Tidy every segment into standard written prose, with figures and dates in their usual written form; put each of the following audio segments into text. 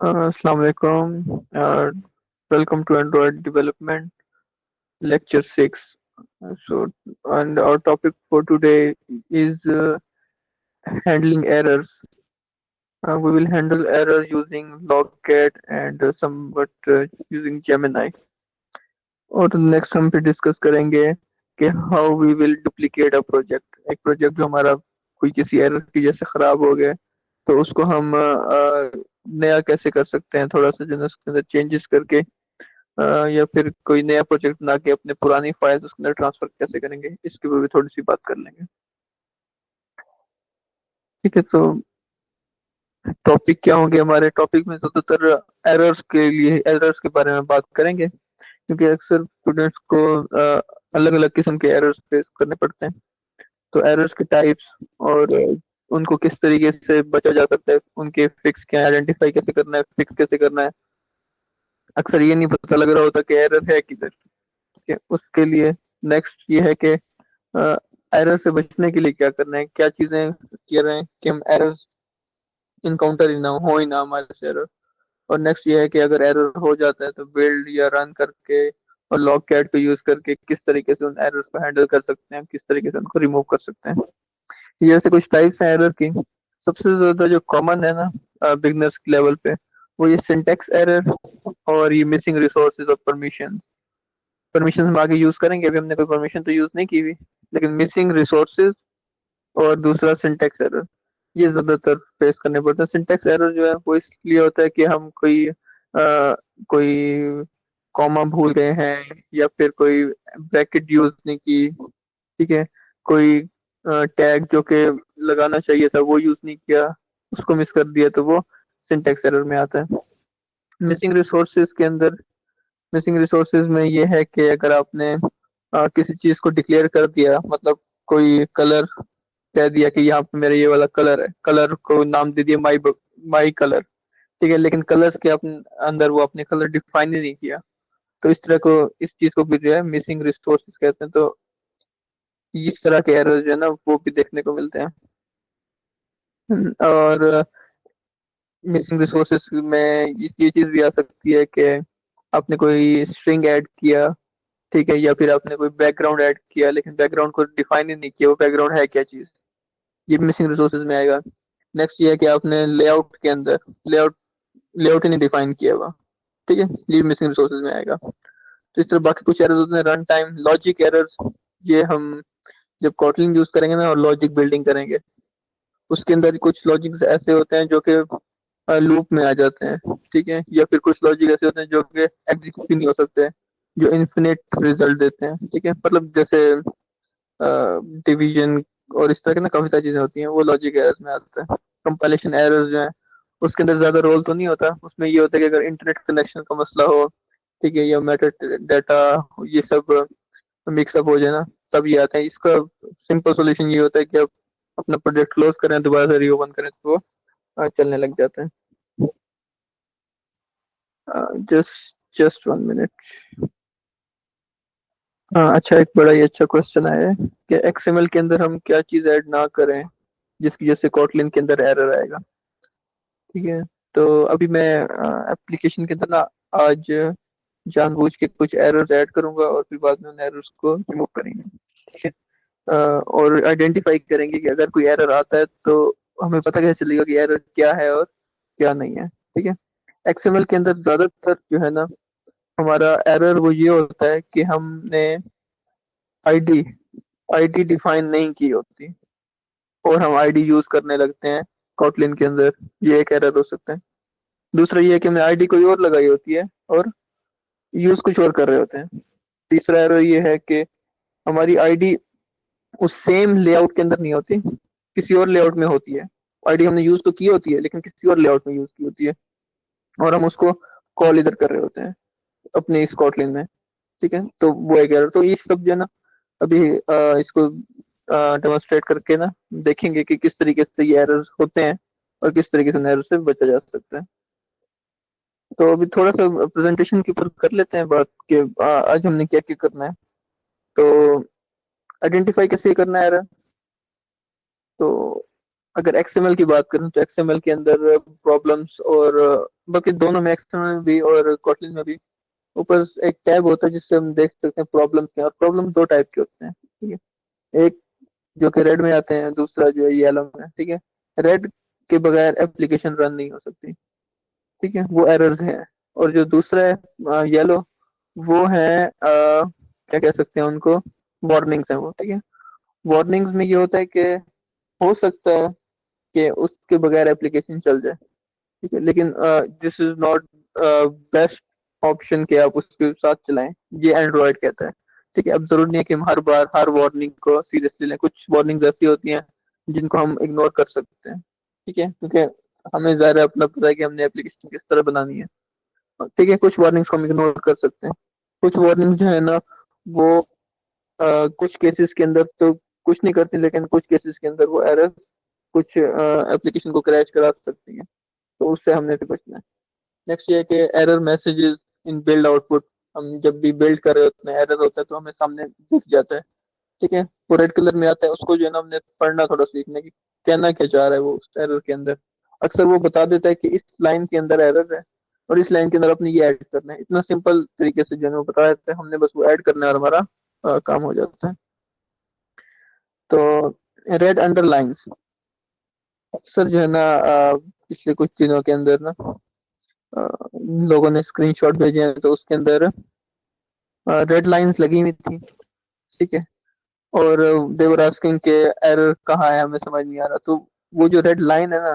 Assalamu alaikum. Welcome to Android Development Lecture 6. And our topic for today is handling errors. We will handle error using Logcat and somewhat using Gemini. और next हम फिर discuss करेंगे कि how we will duplicate a project. एक project जो हमारा कोई किसी एरर की वजह से खराब हो गया, तो उसको हम नया कैसे कर सकते हैं, थोड़ा सा जो है उसके अंदर चेंजेस करके, या फिर कोई नया प्रोजेक्ट बना के अपने पुरानी फाइल्स उसके अंदर ट्रांसफर कैसे करेंगे, इसके ऊपर भी थोड़ी सी बात कर लेंगे। ठीक है, तो टॉपिक क्या होंगे? हमारे टॉपिक में ज्यादातर एरर्स के बारे में बात करेंगे, क्योंकि अक्सर स्टूडेंट्स को अलग अलग किस्म के एरर्स फेस करने पड़ते हैं। तो एरर्स के टाइप्स और उनको किस तरीके से बचा जा सकता है, उनके फिक्स क्या है, आइडेंटिफाई कैसे करना है, फिक्स कैसे करना है। अक्सर ये नहीं पता लग रहा होता कि एरर है किधर। ठीक है, उसके लिए नेक्स्ट ये है कि एरर से बचने के लिए क्या करना है, क्या चीजें किए रहे हैं कि हम एरर्स इनकाउंटर ही ना हमारे से एरर। और नेक्स्ट ये है कि अगर एरर हो जाता है तो बिल्ड या रन करके और लॉग कैट को यूज करके किस तरीके से उन एरर्स को हैंडल कर सकते हैं, किस तरीके से उनको रिमूव कर सकते हैं। ये ऐसे कुछ टाइप्स हैं एरर की। सबसे ज्यादा जो कॉमन है ना बिगनर्स लेवल पे, वो ये सिंटेक्स एरर और ये मिसिंग रिसोर्सेज और परमिशंस। परमिशन हम आगे यूज करेंगे, अभी हमने कोई परमिशन तो यूज नहीं की हुई। लेकिन मिसिंग रिसोर्सेज और दूसरा सिंटेक्स एरर, ये ज्यादातर फेस करने पड़ते हैं। सिंटेक्स एरर जो है वो इसलिए होता है कि हम कोई कॉमा भूल गए हैं, या फिर कोई ब्रैकेट यूज नहीं की। ठीक है, कोई टैग जो कि लगाना चाहिए था वो यूज नहीं किया, उसको मिस कर दिया, तो वो सिंटेक्स एरर में आता है। मिसिंग रिसोर्सेज के अंदर, मिसिंग रिसोर्सेज में ये है कि अगर आपने किसी चीज को डिक्लेयर कर दिया, मतलब कोई कलर कह दिया कि यहाँ पे मेरा ये वाला कलर है, कलर को नाम दे दिया माई कलर। ठीक है, लेकिन कलर्स के अपने अंदर वो अपने कलर डिफाइन ही नहीं किया। तो इस तरह को, इस चीज को भी जो है मिसिंग रिसोर्सेज कहते हैं। तो इस तरह के एरर जो है ना वो भी देखने को मिलते हैं। और मिसिंग रिसोर्सेज में ये चीज भी आ सकती है कि आपने कोई स्ट्रिंग ऐड किया, ठीक है, या फिर आपने कोई बैकग्राउंड ऐड किया लेकिन बैकग्राउंड को डिफाइन ही नहीं किया, वो बैकग्राउंड है क्या चीज, ये मिसिंग रिसोर्सेज में आएगा। नेक्स्ट ये है कि आपने लेआउट के अंदर लेआउट लेआउट ही नहीं डिफाइन किया हुआ। ठीक है, ये मिसिंग रिसोर्सेज में आएगा। तो इस तरह बाकी कुछ एरर्स होते हैं, रन टाइम लॉजिक एरर्स। ये हम जब कॉटलिन यूज करेंगे ना और लॉजिक बिल्डिंग करेंगे, उसके अंदर कुछ लॉजिक्स ऐसे होते हैं जो कि लूप में आ जाते हैं। ठीक है, या फिर कुछ लॉजिक ऐसे होते हैं जो कि एग्जीक्यूट ही नहीं हो सकते, जो इन्फिनिट रिजल्ट देते हैं। ठीक है, मतलब जैसे डिवीजन और इस तरह की ना काफी सारी चीजें होती हैं, वो लॉजिक एरर्स में आता है। कंपाइलेशन एरर्स जो है, उसके अंदर ज्यादा रोल तो नहीं होता। उसमें ये होता है कि अगर इंटरनेट कनेक्शन का मसला हो, ठीक है, या मेटा डाटा, ये सब मिक्सअप हो जाए ना, तब ये आता है। इसका सिंपल सॉल्यूशन ये होता है कि आप अपना प्रोजेक्ट क्लोज करें, दोबारा से रीओपन करें, तो वो चलने लग जाता है। Just just 1 minute. हाँ अच्छा, एक बड़ा ही अच्छा क्वेश्चन आया है कि एक्सएमएल के अंदर हम क्या चीज ऐड ना करें जिसकी वजह से कोटलिन के अंदर एरर आएगा। ठीक है, तो अभी मैं एप्लीकेशन के अंदर ना आज जानबूझ के कुछ एरर्स ऐड करूंगा और फिर बाद में उन एरर्स को रिमूव करेंगे। ठीक है, और आइडेंटिफाई करेंगे कि अगर कोई एरर आता है तो हमें पता कैसे चलेगा कि एरर क्या है और क्या नहीं है। ठीक है, एक्सएमएल के अंदर ज्यादातर जो है ना, हमारा एरर वो ये होता है कि हमने आईडी आईडी डिफाइन नहीं की होती और हम आईडी यूज करने लगते हैं कॉटलिन के अंदर। ये एक एरर हो सकता है। दूसरा ये है कि हमने आईडी कोई और लगाई होती है और यूज कुछ और कर रहे होते हैं। तीसरा एरर ये है कि हमारी आईडी उस सेम लेआउट के अंदर नहीं होती, किसी और लेआउट में होती है। आईडी हमने यूज तो की होती है लेकिन किसी और लेआउट में यूज की होती है, और हम उसको कॉल इधर कर रहे होते हैं अपने इस कॉटलिन में। ठीक है, तो वो एक एरर। तो ये सब जो है ना, अभी इसको डेमोन्स्ट्रेट करके ना देखेंगे कि किस तरीके से ये एरर्स होते हैं और किस तरीके से एरर से बचा जा सकता है। तो अभी थोड़ा सा प्रेजेंटेशन के ऊपर कर लेते हैं बात कि आज हमने क्या क्या करना है। तो आइडेंटिफाई कैसे करना है एरर। तो अगर एक्सएमएल की बात करूं तो एक्सएमएल के अंदर प्रॉब्लम्स और बाकी दोनों में, एक्सएमएल में भी और कोटलिन में भी, ऊपर एक टैब होता है जिससे हम देख सकते हैं प्रॉब्लम्स क्या हैं। और प्रॉब्लम दो टाइप के होते हैं, ठीक है। एक जो कि रेड में आते हैं, दूसरा जो है येलो में, ठीक है। रेड के बगैर एप्लीकेशन रन नहीं हो सकती, ठीक है, वो एरर्स हैं। और जो दूसरा है येलो, वो है क्या कह सकते हैं उनको, वार्निंग्स हैं वो, ठीक है। वार्निंग्स में ये होता है कि हो सकता है कि उसके बगैर एप्लीकेशन चल जाए, ठीक है, लेकिन this is not best option कि आप उसके साथ चलाएं, ये एंड्रॉयड कहता है, ठीक है। अब जरूरी नहीं है कि हम हर बार हर वार्निंग को सीरियसली लें, कुछ वार्निंग्स ऐसी होती हैं जिनको हम इग्नोर कर सकते हैं, ठीक है, क्योंकि हमें ज़्यादा अपना पता है कि हमने एप्लीकेशन किस तरह बनानी है, ठीक है। कुछ वार्निंग्स को हम इग्नोर कर सकते हैं। कुछ वार्निंग जो है ना, वो कुछ केसेस के अंदर तो कुछ नहीं करती, लेकिन कुछ केसेस के अंदर वो एरर कुछ एप्लीकेशन को क्रैश करा सकती है, तो उससे हमने भी बचना है। नेक्स्ट ये है कि error messages in build output, हम जब भी बिल्ड कर रहे होते हैं एरर होता है तो हमें सामने दिख जाता है, ठीक है, वो रेड कलर में आता है। उसको जो है ना हमने पढ़ना, थोड़ा सीखना कि कहना क्या चाह रहा है वो उस एरर के अंदर। अक्सर वो बता देता है कि इस लाइन के अंदर एरर है और इस लाइन के अंदर अपने ये ऐड करना है, इतना सिंपल तरीके से जो है ना वो बता देता है, हमने बस वो ऐड करना है और हमारा काम हो जाता है। तो रेड अंडरलाइंस, अक्सर जो है ना पिछले कुछ दिनों के अंदर ना अ, लोगों ने स्क्रीनशॉट भेजे हैं तो उसके अंदर रेड लाइंस लगी हुई थी, ठीक है। और देवर आस्किंग के एरर कहाँ है, हमें समझ नहीं आ रहा। तो वो जो रेड लाइन है ना,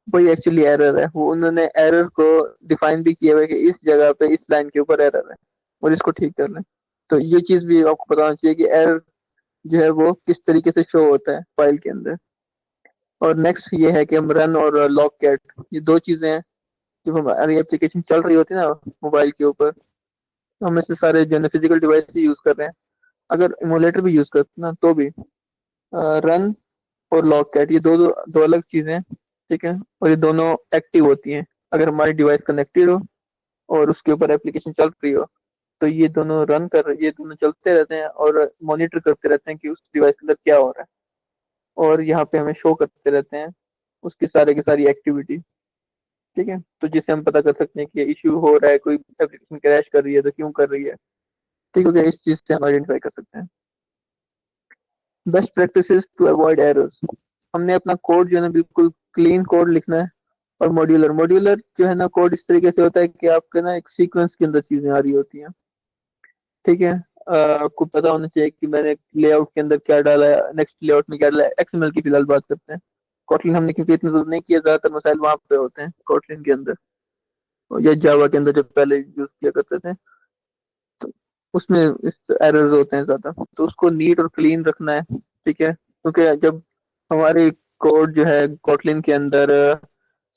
वही एक्चुअली एरर है। वो उन्होंने एरर को डिफाइन भी किया हुआ है कि इस जगह पे इस लाइन के ऊपर एरर है और इसको ठीक कर लें। तो ये चीज भी आपको बताना चाहिए कि एरर जो है वो किस तरीके से शो होता है फाइल के अंदर। और नेक्स्ट ये है कि हम रन और लॉक कैट, ये दो चीजें हैं। जब हमारी एप्लीकेशन चल रही होती है ना मोबाइल के ऊपर, तो हम इससे सारे जो है फिजिकल डिवाइस ही यूज कर रहे हैं, अगर इमोलेटर भी यूज करते हैं ना तो भी रन और लॉग कैट ये दो दो दो अलग चीजें हैं, ठीक है। और ये दोनों एक्टिव होती हैं अगर हमारी डिवाइस कनेक्टेड हो और उसके ऊपर एप्लीकेशन चल रही हो, तो ये दोनों चलते रहते हैं और मॉनिटर करते रहते हैं कि उस डिवाइस के अंदर क्या हो रहा है, और यहाँ पे हमें शो करते रहते हैं उसकी सारे की सारी एक्टिविटी, ठीक है। तो जिससे हम पता कर सकते हैं कि इश्यू हो रहा है, कोई एप्लीकेशन क्रैश कर रही है तो क्यों कर रही है, ठीक है। इस चीज से हम आइडेंटिफाई कर सकते हैं। Best practices to avoid errors, हमने अपना कोड जो है ना बिल्कुल क्लीन कोड लिखना है। और मॉड्यूलर मॉड्यूलर जो है ना कोड इस तरीके से होता है कि आपके ना एक सीक्वेंस के अंदर चीजें आ रही होती हैं, ठीक है। आपको पता होना चाहिए कि मैंने लेआउट के अंदर क्या डाला है, नेक्स्ट लेआउट में क्या डाला है। एक्सएमएल की फिलहाल बात करते हैं। कोटलिन हमने क्योंकि इतना तो नहीं किया, ज्यादातर मसाइल वहां पे होते हैं कोटलिन के अंदर, और या जावा के अंदर जो पहले यूज किया करते थे, तो उसमें इस एरर्स होते हैं ज्यादा। तो उसको नीट और क्लीन रखना है, ठीक है, क्योंकि जब हमारे कोड जो है कोटलिन के अंदर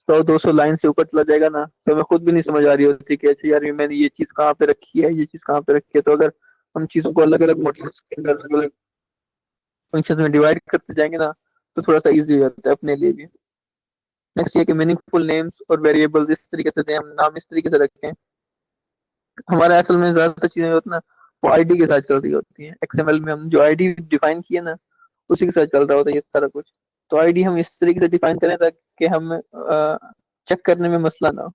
100-200 लाइन से ऊपर चला जाएगा ना, तो हमें खुद भी नहीं समझ आ रही होती कि अच्छा यार ये मैंने ये चीज कहाँ पे रखी है, ये चीज कहाँ पे रखी है। तो अगर हम चीजों को अलग अलग मॉड्यूल्स के अंदर अलग अलग फंक्शन में डिवाइड करते जाएंगे ना, तो थोड़ा सा इजी हो जाता है अपने लिए भी। नेक्स्ट ये कि मीनिंगफुल नेम्स और वेरिएबल्स इस तरीके से दें, हम नाम इस तरीके से रखें। हमारा असल में ज्यादातर चीजें होती है ना, वो आईडी के साथ चल रही होती हैं। एक्सएमएल में हम जो आईडी डिफाइन किए ना, उसी के साथ चल रहा होता है ये सारा कुछ। तो आईडी हम इस तरीके से डिफाइन करें ताकि हम चेक करने में मसला ना हो,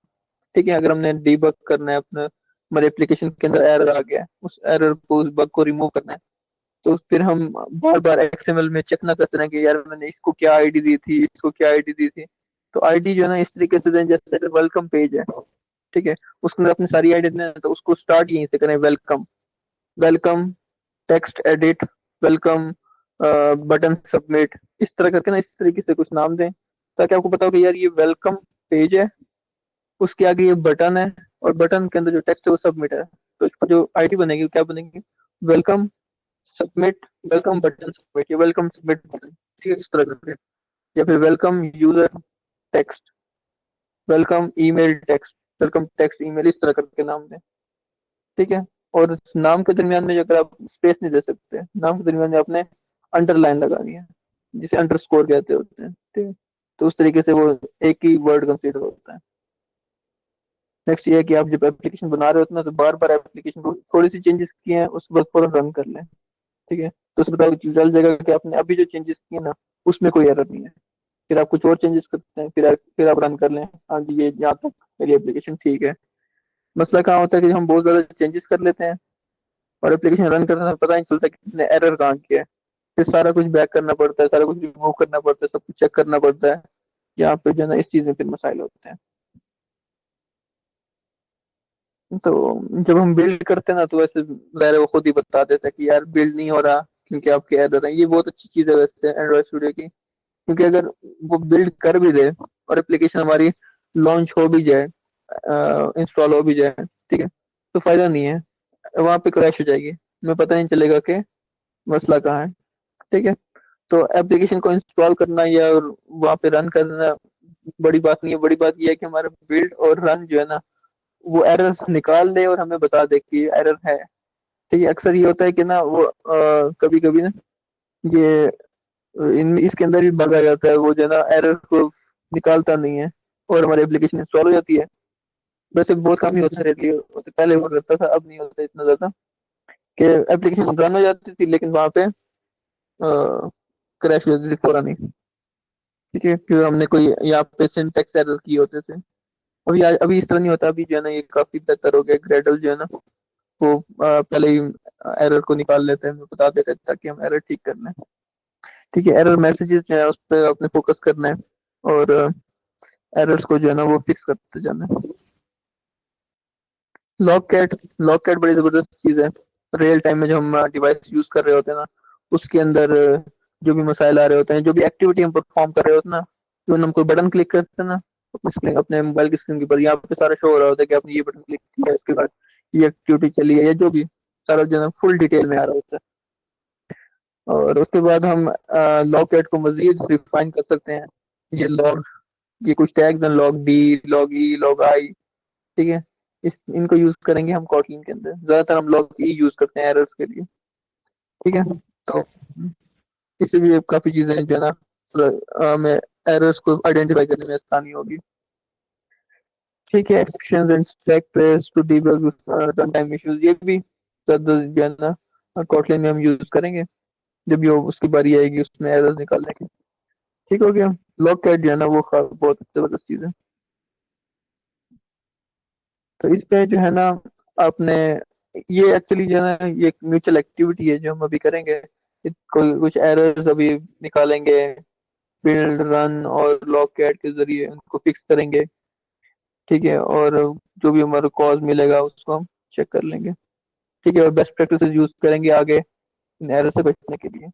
ठीक है। अगर हमने डीबग करना है अपना, हमारे एप्लीकेशन के अंदर एरर आ गया है, उस एरर को, उस बग को रिमूव करना है, तो फिर हम बार बार एक्सएमएल में चेक ना करते रहें कि यार मैंने इसको क्या आईडी दी थी, इसको क्या आईडी दी थी। तो आईडी जो है ना इस तरीके से दें जैसे वेलकम पेज है, ठीक है, उसके अंदर अपनी सारी आईडी दें, तो उसको स्टार्ट यहीं से करें, welcome, welcome text edit, welcome button submit, इस तरह करके ना इस तरीके से कुछ नाम दें ताकि आपको पता हो कि यार ये वेलकम पेज है, उसके आगे ये बटन है, और बटन के अंदर जो टेक्स्ट है वो सबमिट है। तो इसको जो आईडी बनेगी वो क्या बनेगी, welcome submit, welcome button submit, या वेलकम सबमिट बटन, ठीक है, इस तरह करके। या फिर welcome user text, welcome email text, welcome text email, इस तरह करके नाम दें, ठीक है। और इस नाम के दरमियान में अगर आप स्पेस नहीं दे सकते, नाम के दरमियान में आपने अंडरलाइन लगानी है, जिसे अंडरस्कोर कहते होते हैं, ठीक है। तो उस तरीके से वो एक ही वर्ड कंसीडर होता है। नेक्स्ट ये है कि आप जब एप्लीकेशन बना रहे होते हैं ना, तो बार बार एप्लीकेशन को थोड़ी सी चेंजेस किए हैं उस वक्त पर रन कर लें, ठीक है। तो उससे पता चल जाएगा कि आपने अभी जो चेंजेस किए ना उसमें कोई एरर नहीं है, फिर आप कुछ और चेंजेस करते हैं, फिर आप रन कर लें, हाँ जी ये यहाँ तक मेरी एप्लीकेशन ठीक है। मसला कहाँ होता है कि हम बहुत ज़्यादा चेंजेस कर लेते हैं और एप्लीकेशन रन करने में पता नहीं चलता कि कितने एरर कहाँ किया है। फिर सारा कुछ बैक करना पड़ता है, सारा कुछ रिमूव करना पड़ता है, सब कुछ चेक करना पड़ता है। यहाँ पे जो है ना इस चीज़ में फिर मसाइल होते हैं। तो जब हम बिल्ड करते हैं ना तो वैसे ज़ाहिर है वो खुद ही बता देता है कि यार बिल्ड नहीं हो रहा क्योंकि आपके एरर है। ये बहुत अच्छी चीज़ है वैसे एंड्रॉइड स्टूडियो की, क्योंकि अगर वो बिल्ड कर भी दे और एप्लीकेशन हमारी लॉन्च हो भी जाए, इंस्टॉल हो भी जाए, ठीक है, तो फायदा नहीं है, वहां पे क्रैश हो जाएगी, हमें पता नहीं चलेगा कि मसला कहाँ है। ठीक है, तो एप्लीकेशन को इंस्टॉल करना या वहां पे रन करना बड़ी बात नहीं है। बड़ी बात यह है कि हमारा बिल्ड और रन जो है ना वो एरर निकाल दे और हमें बता दे कि एरर है। ठीक है, अक्सर ये होता है कि ना वो कभी कभी ना ये इन इसके अंदर भी बग आ जाता है, वो जो है ना एरर को निकालता नहीं है और हमारी एप्लीकेशन इंस्टॉल हो जाती है। वैसे बहुत कम ही होता रहती है, वैसे पहले हुआ करता था, अब नहीं होता इतना ज्यादा कि एप्लीकेशन रन हो जाती थी लेकिन वहां पे क्रैश हो जाती थी फौरन ही। ठीक है, क्योंकि हमने कोई यहाँ पे सिंटैक्स एरर किए होते थे। अभी इस तरह नहीं होता, अभी जो है ना ये काफी बेहतर हो गया। ग्रेडल जो है ना वो पहले ही एरर को निकाल लेते हैं, हमें बता देते हैं ताकि हम एरर ठीक कर लें। ठीक है, एरर मैसेजेस जो है उस पर अपने फोकस करना है और एरर्स को जो है ना वो फिक्स करते जाना है। लॉग कैट, लॉग कैट बड़ी जबरदस्त चीज है। रियल टाइम में जो हम डिवाइस यूज कर रहे होते हैं ना उसके अंदर जो भी मसाइल आ रहे होते हैं, जो भी एक्टिविटी हम परफॉर्म कर रहे होते हैं ना, जो हम कोई बटन क्लिक करते हैं ना अपने स्क्रीन, अपने मोबाइल की स्क्रीन के ऊपर, यहाँ पे सारा शो हो रहा होता है कि आपने ये बटन क्लिक किया, इसके बाद ये एक्टिविटी चली है या जो भी, सारा जो है फुल डिटेल में आ रहा होता है। और उसके बाद हम लॉग कैट को मजीद रिफाइन कर सकते हैं। ये लॉग, ये कुछ टैग्स हैं, log D, log E, log I, ठीक है, इनको यूज करेंगे हम कॉटलिन के अंदर। ज्यादातर हम लॉग ई यूज करते हैं एरर्स के लिए। ठीक है, तो इससे भी काफी चीजें हैं जो है ना हमें एरर्स को आइडेंटिफाई करने में आसानी होगी। ठीक है, exceptions and stack trace to debug run time issues, ये भी ज्यादा जो है ना कॉटलिन में हम यूज करेंगे जब भी उसकी बारी आएगी उसमें एरर्स निकालने की। ठीक हो गया। लॉग कैट जो है ना वो बहुत जबरदस्त चीज है। तो इस पे जो है ना आपने, ये एक्चुअली जो है ना ये एक म्यूचुअल एक्टिविटी है जो हम अभी करेंगे। कोई कुछ एरर्स अभी निकालेंगे, बिल्ड रन और लॉग कैट के जरिए उनको फिक्स करेंगे। ठीक है, और जो भी हमारा कॉज मिलेगा उसको हम चेक कर लेंगे। ठीक है, और बेस्ट प्रैक्टिसेस यूज करेंगे आगे इन एरर से बचने के लिए।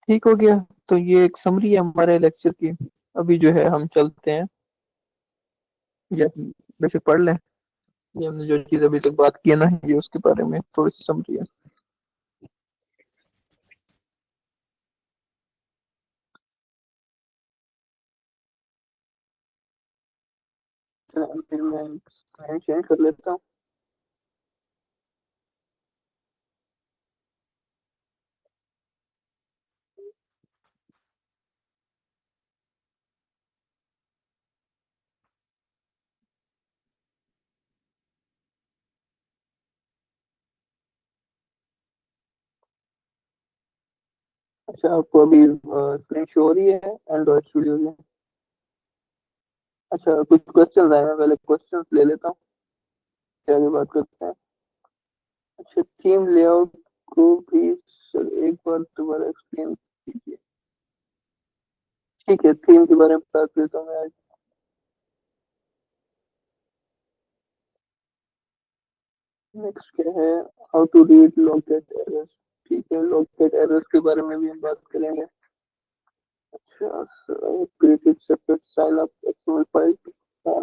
ठीक हो गया। तो ये एक समरी है हमारे लेक्चर की। अभी जो है हम चलते हैं, या वैसे पढ़ लें, ये हमने जो चीज़ अभी तक बात की है ना ये उसके बारे में थोड़ी सी समरी है। फिर मैं स्क्रीन चेंज कर लेता हूँ। अच्छा, आपको अभी स्क्रीन शो हो रही है एंड्रॉइड स्टूडियो में? अच्छा, कुछ क्वेश्चन आए हैं, पहले क्वेश्चन ले लेता हूँ फिर आगे बात करते हैं। अच्छा, थीम लेआउट को भी सर एक बार दोबारा एक्सप्लेन कीजिए। ठीक है, थीम के बारे में बात करता हूँ मैं आज। नेक्स्ट क्या है, how to read logcat errors. ठीक है, लॉकेट एरर्स के बारे में भी हम बात करेंगे। अच्छा, created separate sign up XML file to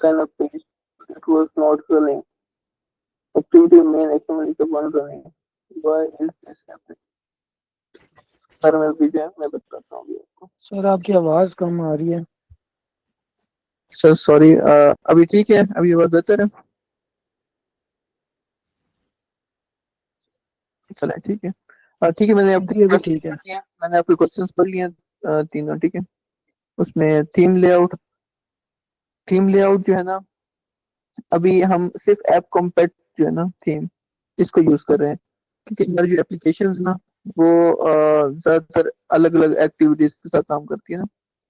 sign up page. It was not running. Activity main XML is the one running. Why is this happening? Sir मैं भी जो है मैं बताता हूँ आपको। सर आपकी आवाज कम आ रही है। सर सॉरी, अभी ठीक है, अभी आवाज बेहतर है। चले ठीक है। ठीक है, मैंने आपके जी अभी क्वेश्चन ठीक है। पढ़ लिया, मैंने आपके क्वेश्चंस पढ़ लिए तीनों। ठीक है, उसमें थीम लेआउट जो है ना, अभी हम सिर्फ ऐप कॉम्पैक्ट जो है ना थीम इसको यूज कर रहे हैं। क्योंकि हमारी जो एप्लीकेशंस ना वो ज़्यादातर अलग अलग एक्टिविटीज के साथ काम करती है ना।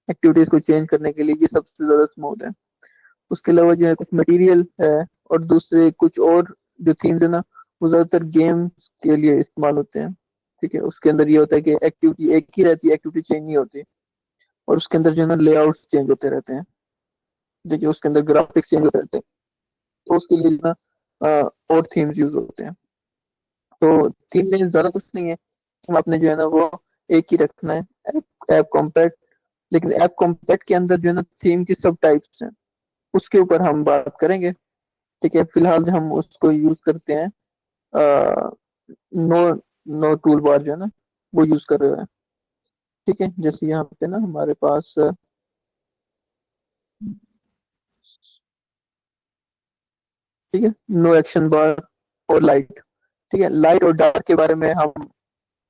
एक्टिविटीज को चेंज करने के लिए ये सबसे ज़्यादा स्मूथ है। उसके अलावा जो है कुछ मटेरियल है, और दूसरे कुछ और जो थीम्स है ना, वो ज़्यादातर गेम्स के लिए इस्तेमाल होते हैं। ठीक है, उसके अंदर ये होता है कि एक्टिविटी एक ही रहती है, एक्टिविटी चेंज नहीं होती। और उसके अंदर जो है ना लेआउट चेंज होते रहते हैं। देखिए उसके अंदर ग्राफिक्स चेंज होते रहते हैं। तो उसके लिए ना और थीम्स यूज होते हैं। तो थीम में ज़्यादा कुछ नहीं है, हम आपने जो है ना वो एक ही रखना है, ऐप कॉम्पैक्ट। लेकिन ऐप कॉम्पैक्ट के अंदर जो है ना थीम की सब टाइप्स हैं, उसके ऊपर हम बात करेंगे। ठीक है, फिलहाल जो हम उसको यूज करते हैं, नो नो टूल बार जो है ना वो यूज कर रहे हैं। ठीक है, जैसे यहाँ पे ना हमारे पास ठीक है, नो एक्शन बार और लाइट। ठीक है, लाइट और डार्क के बारे में हम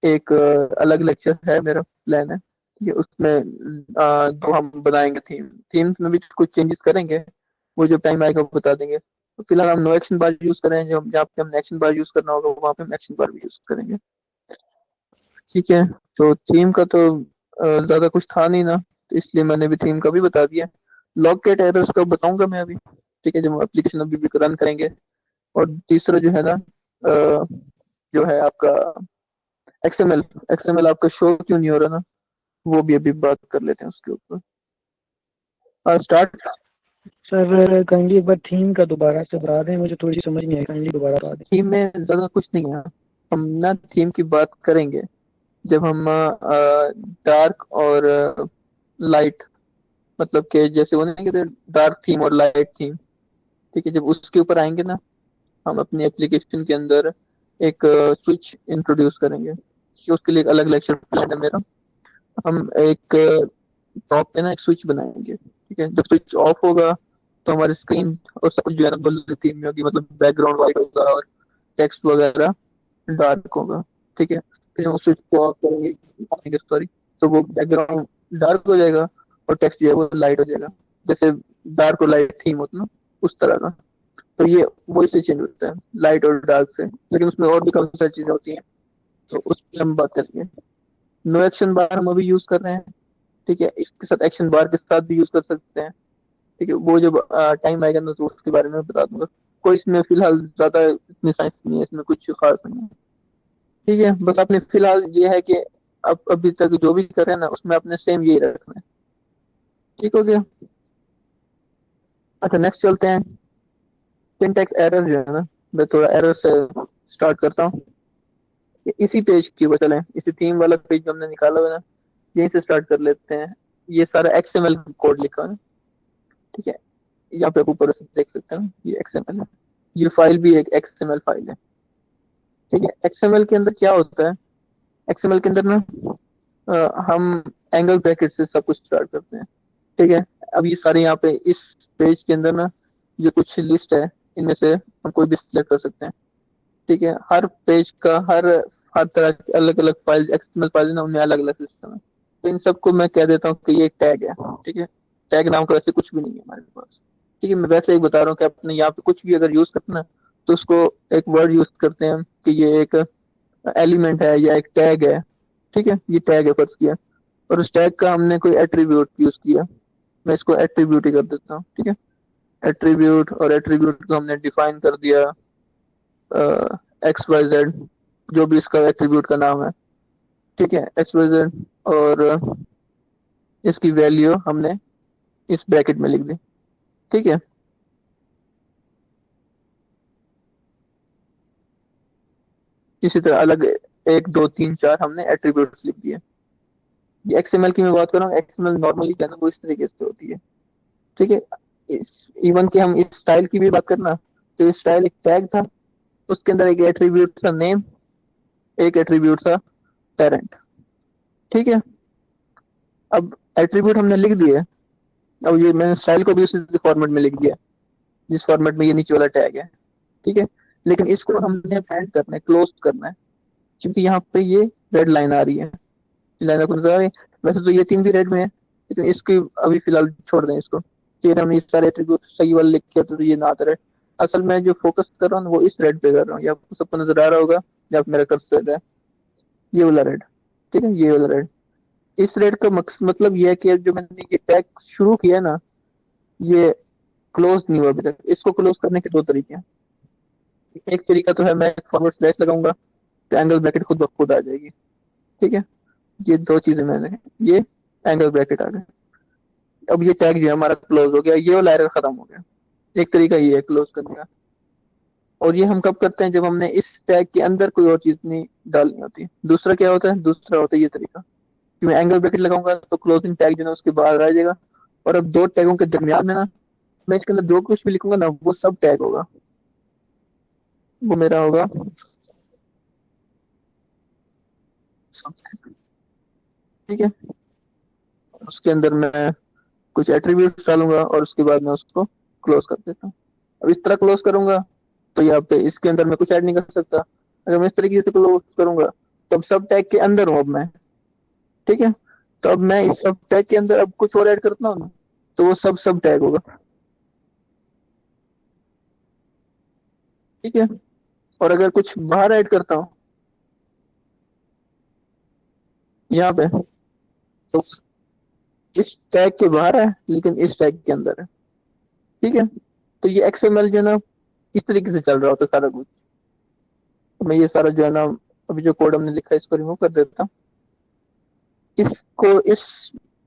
एक अलग लेक्चर है, मेरा प्लान है। ठीक है, उसमें जो हम बनाएंगे थीम्स में भी कुछ चेंजेस करेंगे। वो जब टाइम आएगा वो बता देंगे। तो फिलहाल हम नो एक्शन बार यूज करें, जब जहाँ पे हम एक्शन बार यूज करना होगा वहाँ पे हम एक्शन बार भी यूज करेंगे। ठीक है, तो थीम का तो ज्यादा कुछ था नहीं ना, तो इसलिए मैंने भी थीम का भी बता दिया। लॉग गेट एरर्स का बताऊंगा मैं अभी। ठीक है, जब हम एप्लीकेशन अभी भी रन करेंगे। और तीसरा जो है ना जो है आपका एक्सएमएल। एक्सएमएल आपका शो क्यों नहीं हो रहा ना, वो भी अभी बात कर लेते हैं उसके ऊपर। स्टार्ट। सर काइंडली एक बार थीम का दोबारा से बता दें, मुझे थोड़ी समझ नहीं आई, काइंडली दोबारा बता दें। थीम में ज्यादा कुछ नहीं है, हम ना थीम की बात करेंगे जब हम डार्क और लाइट, मतलब कि जैसे वो नहीं कहते डार्क थीम और लाइट थीम। ठीक है, जब उसके ऊपर आएंगे ना, हम अपनी एप्लीकेशन के अंदर एक स्विच इंट्रोड्यूस करेंगे कि उसके लिए एक अलग लेक्चर प्लान है मेरा। हम एक टॉप पे ना एक स्विच बनाएंगे। ठीक है, जब स्विच ऑफ होगा तो हमारी स्क्रीन और सब कुछ जो है ना ब्लू थीम में होगी, मतलब बैकग्राउंड वाइट होगा और टेक्स्ट वगैरह डार्क होगा। ठीक है, फिर हम स्विच को ऑफ करेंगे सॉरी, तो वो बैकग्राउंड डार्क हो जाएगा और टेक्स्ट जो है वो लाइट हो जाएगा। जैसे डार्क और लाइट थीम होती है ना, उस तरह का। तो ये वही से चेंज होता है, लाइट और डार्क से। लेकिन उसमें और भी काफी सारी चीजें होती हैं, तो उस पर हम बात करेंगे। नो एक्शन बार हम अभी यूज कर रहे हैं। ठीक है, इसके साथ एक्शन बार के साथ भी यूज कर सकते हैं। ठीक है, वो जब टाइम आएगा ना तो उसके बारे में बता दूंगा। कोई इसमें फिलहाल ज्यादा इतनी साइंस नहीं है, इसमें कुछ खास नहीं है। ठीक है, बस आपने फिलहाल ये है कि अब अभी तक जो भी कर रहे हैं ना उसमें आपने सेम यही रखना है। ठीक हो गया। अच्छा, नेक्स्ट चलते हैं। सिंटैक्स एरर जो है ना, मैं थोड़ा एरर से स्टार्ट करता हूँ। इसी पेज की वो चलें, इसी थीम वाला पेज जो हमने निकाला हुआ है ना, यहीं से स्टार्ट कर लेते हैं। ये सारा एक्सएमएल कोड लिखा है। ठीक है, यहाँ पे आप ऊपर से देख सकते हैं ना, ये एक्सएमएल है। ये फाइल भी एक एक्सएमएल फाइल है। ठीक है, एक्सएमएल के अंदर क्या होता है, एक्सएमएल के अंदर ना हम एंगल ब्रैकेट से सब कुछ स्टार्ट करते हैं। ठीक है, अब ये सारे यहाँ पे इस पेज के अंदर ना ये कुछ लिस्ट है, इनमें से हम कोई भी सिलेक्ट कर सकते हैं। ठीक है, हर पेज का हर तरह की अलग अलग फाइल, एक्सएमएल फाइल ना, उनमें अलग अलग सिस्टम है। तो इन सबको मैं कह देता हूँ कि ये एक टैग है। ठीक है, टैग नाम का वैसे कुछ भी नहीं है हमारे पास। ठीक है, मैं वैसे एक बता रहा हूँ कि अपने यहाँ पे कुछ भी अगर यूज करना है तो उसको एक वर्ड यूज करते हैं कि ये एक एलिमेंट है या एक टैग है। ठीक है, ये टैग है फर्ज किया, और उस टैग का हमने कोई एट्रीब्यूट यूज किया। मैं इसको एट्रीब्यूट ही कर देता हूँ। ठीक है, एट्रीब्यूट, और एट्रीब्यूट को हमने डिफाइन कर दिया एक्स वाई जेड, जो भी इसका एट्रीब्यूट का नाम है। ठीक है, एक्स वाई जेड, और इसकी वैल्यू हमने इस ब्रैकेट में लिख दी। ठीक है, इसी तरह अलग एक दो तीन चार हमने एट्रीब्यूट्स लिख दिए। ये एक्सएमएल की मैं बात कर रहा हूँ, एक्सएमएल नॉर्मली क्या है ना वो इस तरीके से होती है। ठीक है, इवन कि हम इस स्टाइल की भी बात करना, तो इस स्टाइल एक टैग था, उसके अंदर एक एट्रीब्यूट था नेम, एक एट्रीब्यूट था पेरेंट। ठीक है, अब एट्रीब्यूट हमने लिख दिए। अब ये मैंने स्टाइल को भी उसी फॉर्मेट में लिख दिया जिस फॉर्मेट में ये नीचे वाला टैग है। ठीक है, लेकिन इसको हमने एंड करना है, क्लोज करना है, क्योंकि यहाँ पे ये रेड लाइन आ रही है। लाइन आपको नजर आ रही है? वैसे तो ये तीन भी रेड में है, लेकिन इसकी अभी फिलहाल छोड़ दें इसको। फिर हमने इस सारे एट्रीब्यूट सही वाले लिख के तो ये ना आता रहे। असल में जो फोकस कर रहा हूँ वो इस रेड पे कर रहा हूँ, ये आपको सबको नजर आ रहा होगा। जहाँ पे मेरा कर्सर है, ये वाला रेड। ठीक है, ये वाला रेड। इस रेड का मतलब ये है कि जो मैंने ये टैग शुरू किया ना, ये क्लोज नहीं हुआ अभी तक। इसको क्लोज करने के दो तरीके हैं। एक तरीका तो है मैं फॉरवर्ड स्लैश लगाऊंगा, तो एंगल ब्रैकेट खुद ब खुद आ जाएगी। ठीक है, ये दो चीजें मैंने, ये एंगल ब्रैकेट आ गए। अब ये टैग जो है हमारा क्लोज हो गया, ये वाला एरर खत्म हो गया। एक तरीका ये है क्लोज करने का। और ये हम कब करते हैं, जब हमने इस टैग के अंदर कोई और चीज नहीं डालनी होती। दूसरा क्या होता है, दूसरा होता है ये तरीका कि मैं एंगल ब्रैकेट लगाऊंगा तो क्लोजिंग टैग जो है उसके बाहर आ जाएगा। और अब दो टैगों के दरमियान में ना, मैं इसके अंदर जो कुछ भी लिखूंगा ना, वो सब टैग होगा। वो मेरा होगा सब tag। ठीक है, उसके अंदर मैं कुछ एट्रीब्यूट डालूंगा और उसके बाद मैं उसको क्लोज कर देता हूँ। अब इस तरह क्लोज करूंगा तो यहाँ पे इसके अंदर मैं कुछ ऐड नहीं कर सकता। अगर मैं इस तरीके से क्लोज करूंगा तो अब सब टैग के अंदर हूँ अब मैं। ठीक है, तो अब मैं इस सब टैग के अंदर अब कुछ और ऐड करता हूँ ना, तो वो सब सब टैग होगा। ठीक है, और अगर कुछ बाहर ऐड करता हूँ यहाँ पे, तो इस टैग के बाहर है लेकिन इस टैग के अंदर है। ठीक है, तो ये एक्सएमएल जो है ना, इस तरीके से चल रहा होता है सारा कुछ। तो मैं ये सारा जो है ना, अभी जो कोड हमने लिखा है इसको रिमूव कर देता हूँ। इसको इस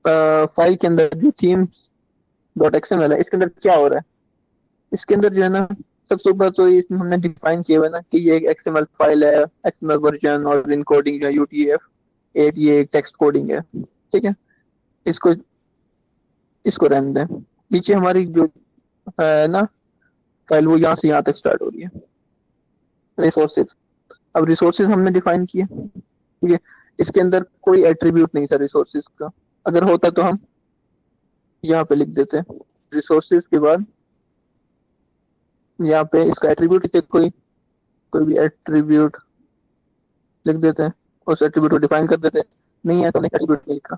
फाइल के अंदर जो थीम डॉट एक्सएमएल है, इसके अंदर क्या हो रहा है, इसके अंदर जो है ना, सबसे ऊपर तो इसमें हमने डिफाइन किया हुआ है ना कि ये एक एक्सएमएल फाइल है, एक्सएमएल वर्जन और इनकोडिंग जो है यूटीएफ 8, ये एक टेक्स्ट कोडिंग है। ठीक है, इसको इसको रहने दें। नीचे हमारी जो है ना फाइल, वो यहाँ से यहाँ तक स्टार्ट हो रही है, रिसोर्सेज। अब रिसोर्सेज हमने डिफाइन किए। ठीक है, इसके अंदर कोई एट्रीब्यूट नहीं था रिसोर्सेज का। अगर होता तो हम यहाँ पे लिख देते हैं रिसोर्सेज के बाद, यहाँ पे इसका एट्रीब्यूट नीचे कोई कोई भी एट्रीब्यूट लिख देते हैं, उस एट्रीब्यूट को डिफाइन कर देते हैं। नहीं है तो एट्रीब्यूट नहीं लिखा।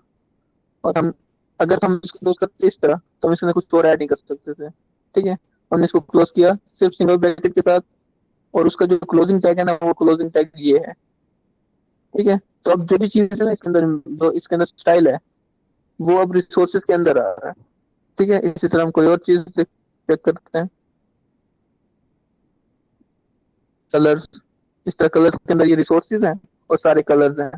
और हम, अगर हम इसको क्लोज करते इस तरह, तो हम इसमें कुछ और ऐड नहीं कर सकते थे। ठीक है, हमने इसको क्लोज किया सिर्फ सिंगल ब्रैकेट के साथ, और उसका जो क्लोजिंग टैग है ना, वो क्लोजिंग टैग ये है। ठीक है, तो अब जो भी चीज है ना इसके अंदर, जो इसके अंदर स्टाइल है, वो अब रिसोर्सेज के अंदर आ रहा है। ठीक है, इसी तरह हम कोई और चीज चेक करते हैं, कलर्स। इस तरह कलर्स के अंदर ये रिसोर्सेज हैं और सारे कलर्स हैं।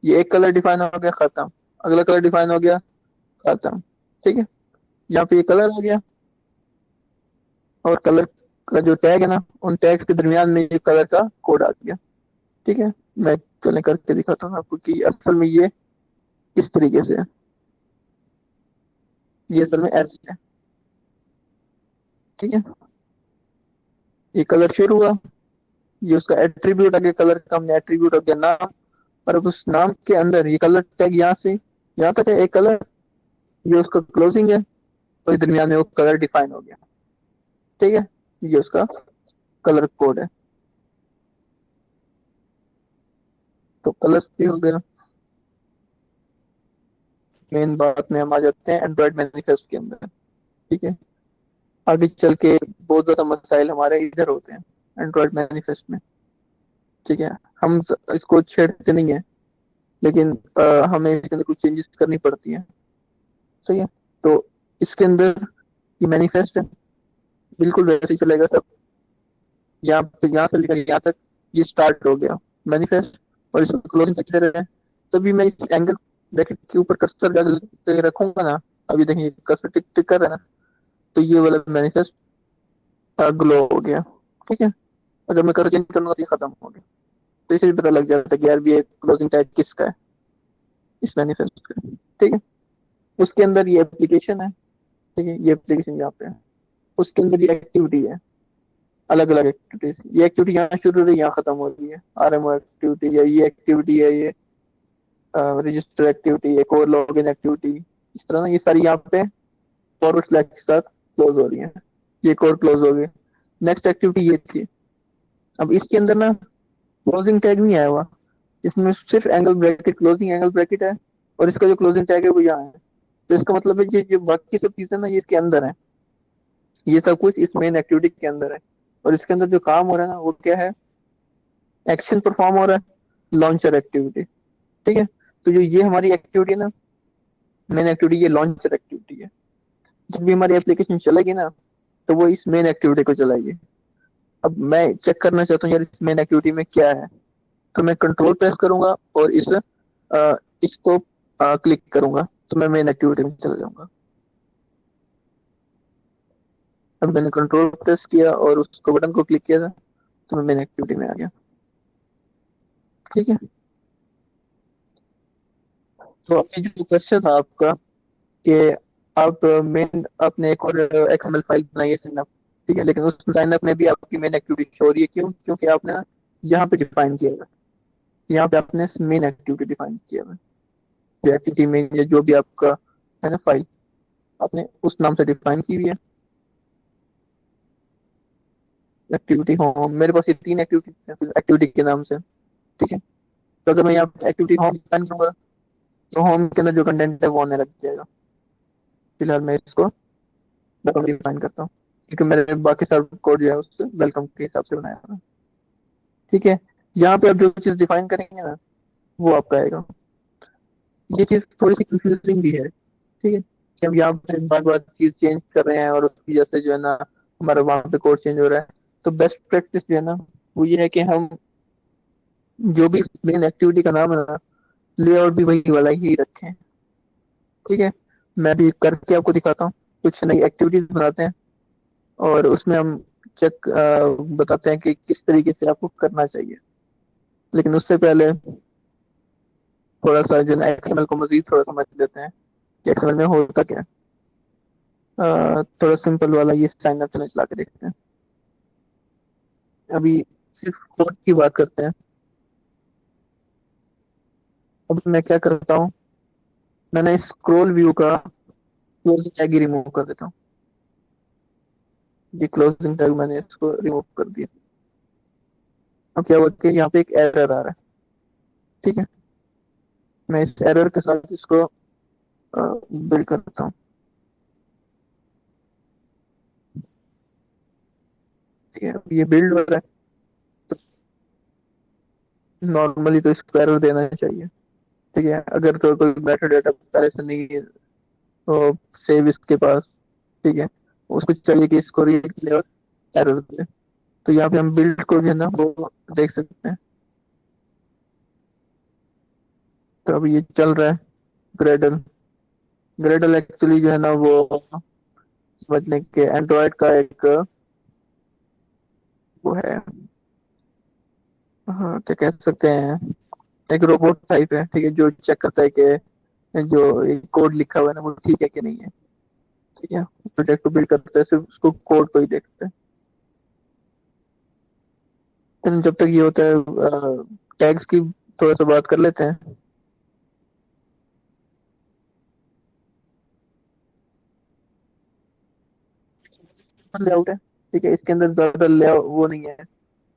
ये एक कलर डिफाइन हो गया, खत्म। अगला कलर डिफाइन हो गया, खत्म। ठीक है, यहाँ पे ये कलर हो गया, और कलर का जो टैग है ना, उन टैग्स के दरमियान में ये कलर का कोड आ गया। ठीक है, मैं चलें करके दिखाता हूँ आपको कि असल में ये किस तरीके से है। ये असल में ऐसे है। ठीक है, ये कलर शेयर हुआ, ये उसका एट्रीब्यूट आ गया, कलर का हमने एट्रीब्यूट हो गया नाम। और अब उस नाम के अंदर ये कलर टैग यहाँ से यहाँ तक है एक कलर, ये उसका क्लोजिंग है, और दरमियान में वो कलर डिफाइन हो गया। ठीक है, ये उसका कलर कोड है। तो कलर भी हो गया। मेन बात में हम आ जाते हैं एंड्रॉइड मैनिफेस्ट के अंदर। ठीक है, आगे चल के बहुत ज्यादा मसाइल हमारे इधर होते हैं एंड्रॉइड मैनिफेस्ट में। ठीक है, हम इसको छेड़ते नहीं है, लेकिन हमें इसके अंदर कुछ चेंजेस करनी पड़ती है। सही है, तो इसके अंदर ये मैनिफेस्ट है, बिल्कुल वैसे ही चलेगा सब। यहाँ पे यहाँ से लेकर यहाँ तक ये स्टार्ट हो गया मैनिफेस्ट, और इसको क्लोजिंग तक दे रहे हैं। तभी मैं इस एंगल ब्रैकेट के ऊपर कर्सर जाकर रखूंगा ना, अभी देखिए कर्सर टिक टिक कर रहा है ना, तो ये वाला मैनिफेस्ट ग्लो हो गया। ठीक है, अगर मैं कलर चेंज करूंगा तो ये खत्म हो गया। तो इसे भी पता लग जाता है कि यार ये क्लोजिंग टैग किसका है, इस मैनिफेस्ट का। ठीक है, उसके अंदर ये एप्लीकेशन है। ठीक है, ये एप्लीकेशन यहाँ पे है, उसके अंदर ये एक्टिविटी है, अलग अलग एक्टिविटीज। ये एक्टिविटी यहाँ शुरू हो रही है, यहाँ खत्म हो रही है। आरएमओ एक्टिविटी है, ये एक्टिविटी है, ये रजिस्टर एक्टिविटी, एक और लॉग इन एक्टिविटी। इस तरह ना ये सारी यहाँ पे फॉरवर्ड स्लैश के साथ क्लोज हो रही है। ये एक और क्लोज हो गई। नेक्स्ट एक्टिविटी ये थी। अब इसके अंदर ना क्लोजिंग टैग नहीं आया हुआ, इसमें सिर्फ angle bracket, closing angle bracket है, और इसका जो क्लोजिंग टैग है वो यहाँ है। तो इसका मतलब है कि जो बाकी सब चीजें ना ये इसके अंदर है, ये सब कुछ इस मेन एक्टिविटी के अंदर है। और इसके अंदर जो काम हो रहा है ना, वो क्या है, एक्शन परफॉर्म हो रहा है, लॉन्चर एक्टिविटी। ठीक है, तो जो ये हमारी एक्टिविटी है ना, मेन एक्टिविटी, ये लॉन्चर एक्टिविटी है। जब भी हमारी एप्लीकेशन चलेगी ना, तो वो इस मेन एक्टिविटी को चलाएगी। अब मैं चेक करना चाहता हूँ यार इस मेन एक्टिविटी में क्या है, तो मैं कंट्रोल प्रेस करूंगा और इसको क्लिक करूंगा, तो मैं मेन एक्टिविटी में चला जाऊंगा। अब मैंने कंट्रोल प्रेस किया और उसको बटन को क्लिक किया था, तो मैं मेन एक्टिविटी में आ गया। ठीक है, तो अभी जो क्वेश्चन था आपका कि आप मेन अपने एक और एक्सएमएल फाइल बनाइए साइन अप। ठीक है, लेकिन उस साइन अप में भी आपकी मेन एक्टिविटी शो हो रही है, क्यों? क्योंकि आपने ना यहाँ पे डिफाइन किया है, यहाँ पे आपने मेन एक्टिविटी डिफाइन किया है। जो एक्टिविटी में या जो भी आपका है ना फाइल, आपने उस नाम से डिफाइन की हुई है, एक्टिविटी होम। मेरे पास ये तीन एक्टिविटी एक्टिविटी के नाम से। ठीक है, तो अगर मैं यहाँ एक्टिविटी होम डिफाइन करूंगा, तो होम के अंदर जो कंटेंट है वो आने लग जाएगा। फिलहाल मैं इसको वेलकम डिफाइन करता हूँ, क्योंकि मेरे बाकी सब कोड जो है उससे वेलकम के हिसाब से बनाया है। ठीक है, यहाँ पे आप जो चीज डिफाइन करेंगे ना, वो आपका आएगा। ये चीज थोड़ी सी कंफ्यूजिंग भी है। ठीक है, कि हम यहाँ पे बार बार चीज चेंज कर रहे हैं और उसकी वजह से जो है ना हमारा वहाँ पे कोड चेंज हो रहा है। तो बेस्ट प्रैक्टिस जो है ना, वो ये है कि हम जो भी मेन एक्टिविटी का नाम है ना, लेआउट भी वही वाला ही रखें। ठीक है, मैं भी करके आपको दिखाता हूँ। कुछ नई एक्टिविटीज बनाते हैं और उसमें हम चेक बताते हैं कि किस तरीके से आपको करना चाहिए। लेकिन उससे पहले थोड़ा सा जो है एक्सएमएल को मजीद थोड़ा समझ लेते हैं कि एक्सएमएल में होता क्या है। थोड़ा सिंपल वाला ये साइन अप चला के देखते हैं। अभी सिर्फ कोड की बात करते हैं। अब मैं क्या करता हूँ, मैंने स्क्रॉल व्यू का क्लोजिंग टैग ही रिमूव कर देता हूँ। ये क्लोजिंग टैग मैंने इसको रिमूव कर दिया। अब क्या हुआ कि यहाँ पे एक एरर आ रहा है। ठीक है, मैं इस एरर के साथ इसको बिल्ड करता हूँ। ठीक है, अब ये बिल्ड हो रहा है। तो नॉर्मली तो इसको एरर देना चाहिए। ठीक है, अगर तो कोई मेथड डेटा पहले से नहीं है तो सेव इसके पास। ठीक है, उसको चाहिए कि इसको रीड करे और एरर दे। तो यहाँ पे हम बिल्ड को जो है ना वो देख सकते हैं। तो अभी ये चल रहा है ग्रेडल। ग्रेडल एक्चुअली जो है ना वो समझने के एंड्रॉयड का एक वो है, हाँ क्या कह सकते हैं, एक रोबोट टाइप है। ठीक है, जो चेक करता है कि जो कोड लिखा हुआ है ना वो ठीक है कि नहीं है। ठीक है, प्रोजेक्ट को बिल्ड करते हैं सिर्फ उसको कोड को ही देखते हैं। तो जब तक ये होता है टैग्स की थोड़ा सा बात कर लेते हैं। लेआउट है। ठीक है, इसके अंदर ज्यादा लेआउट वो नहीं है।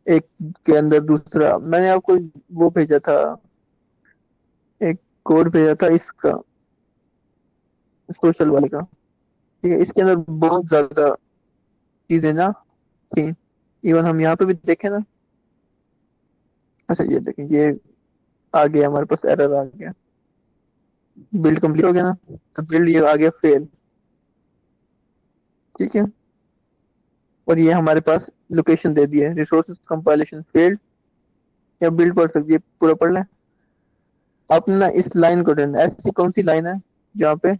एक के अंदर दूसरा मैंने आपको वो भेजा था, एक कोड भेजा था इसका, सोशल वाले का। ठीक है, इसके अंदर बहुत ज्यादा चीजें ना थी। इवन हम यहाँ पे भी देखें ना, अच्छा ये देखें, ये आ गया हमारे पास, एरर आ गया। बिल्ड कंप्लीट हो गया ना, तो बिल्ड ये आ गया फेल। ठीक है, और ये हमारे पास लोकेशन दे दी है, रिसोर्सेज कंपाइलेशन फेल्ड। या बिल्ड पढ़ सकती है, पूरा पढ़ लें। आप ना इस लाइन को ढूंढना, ऐसी कौन सी लाइन है जहाँ पे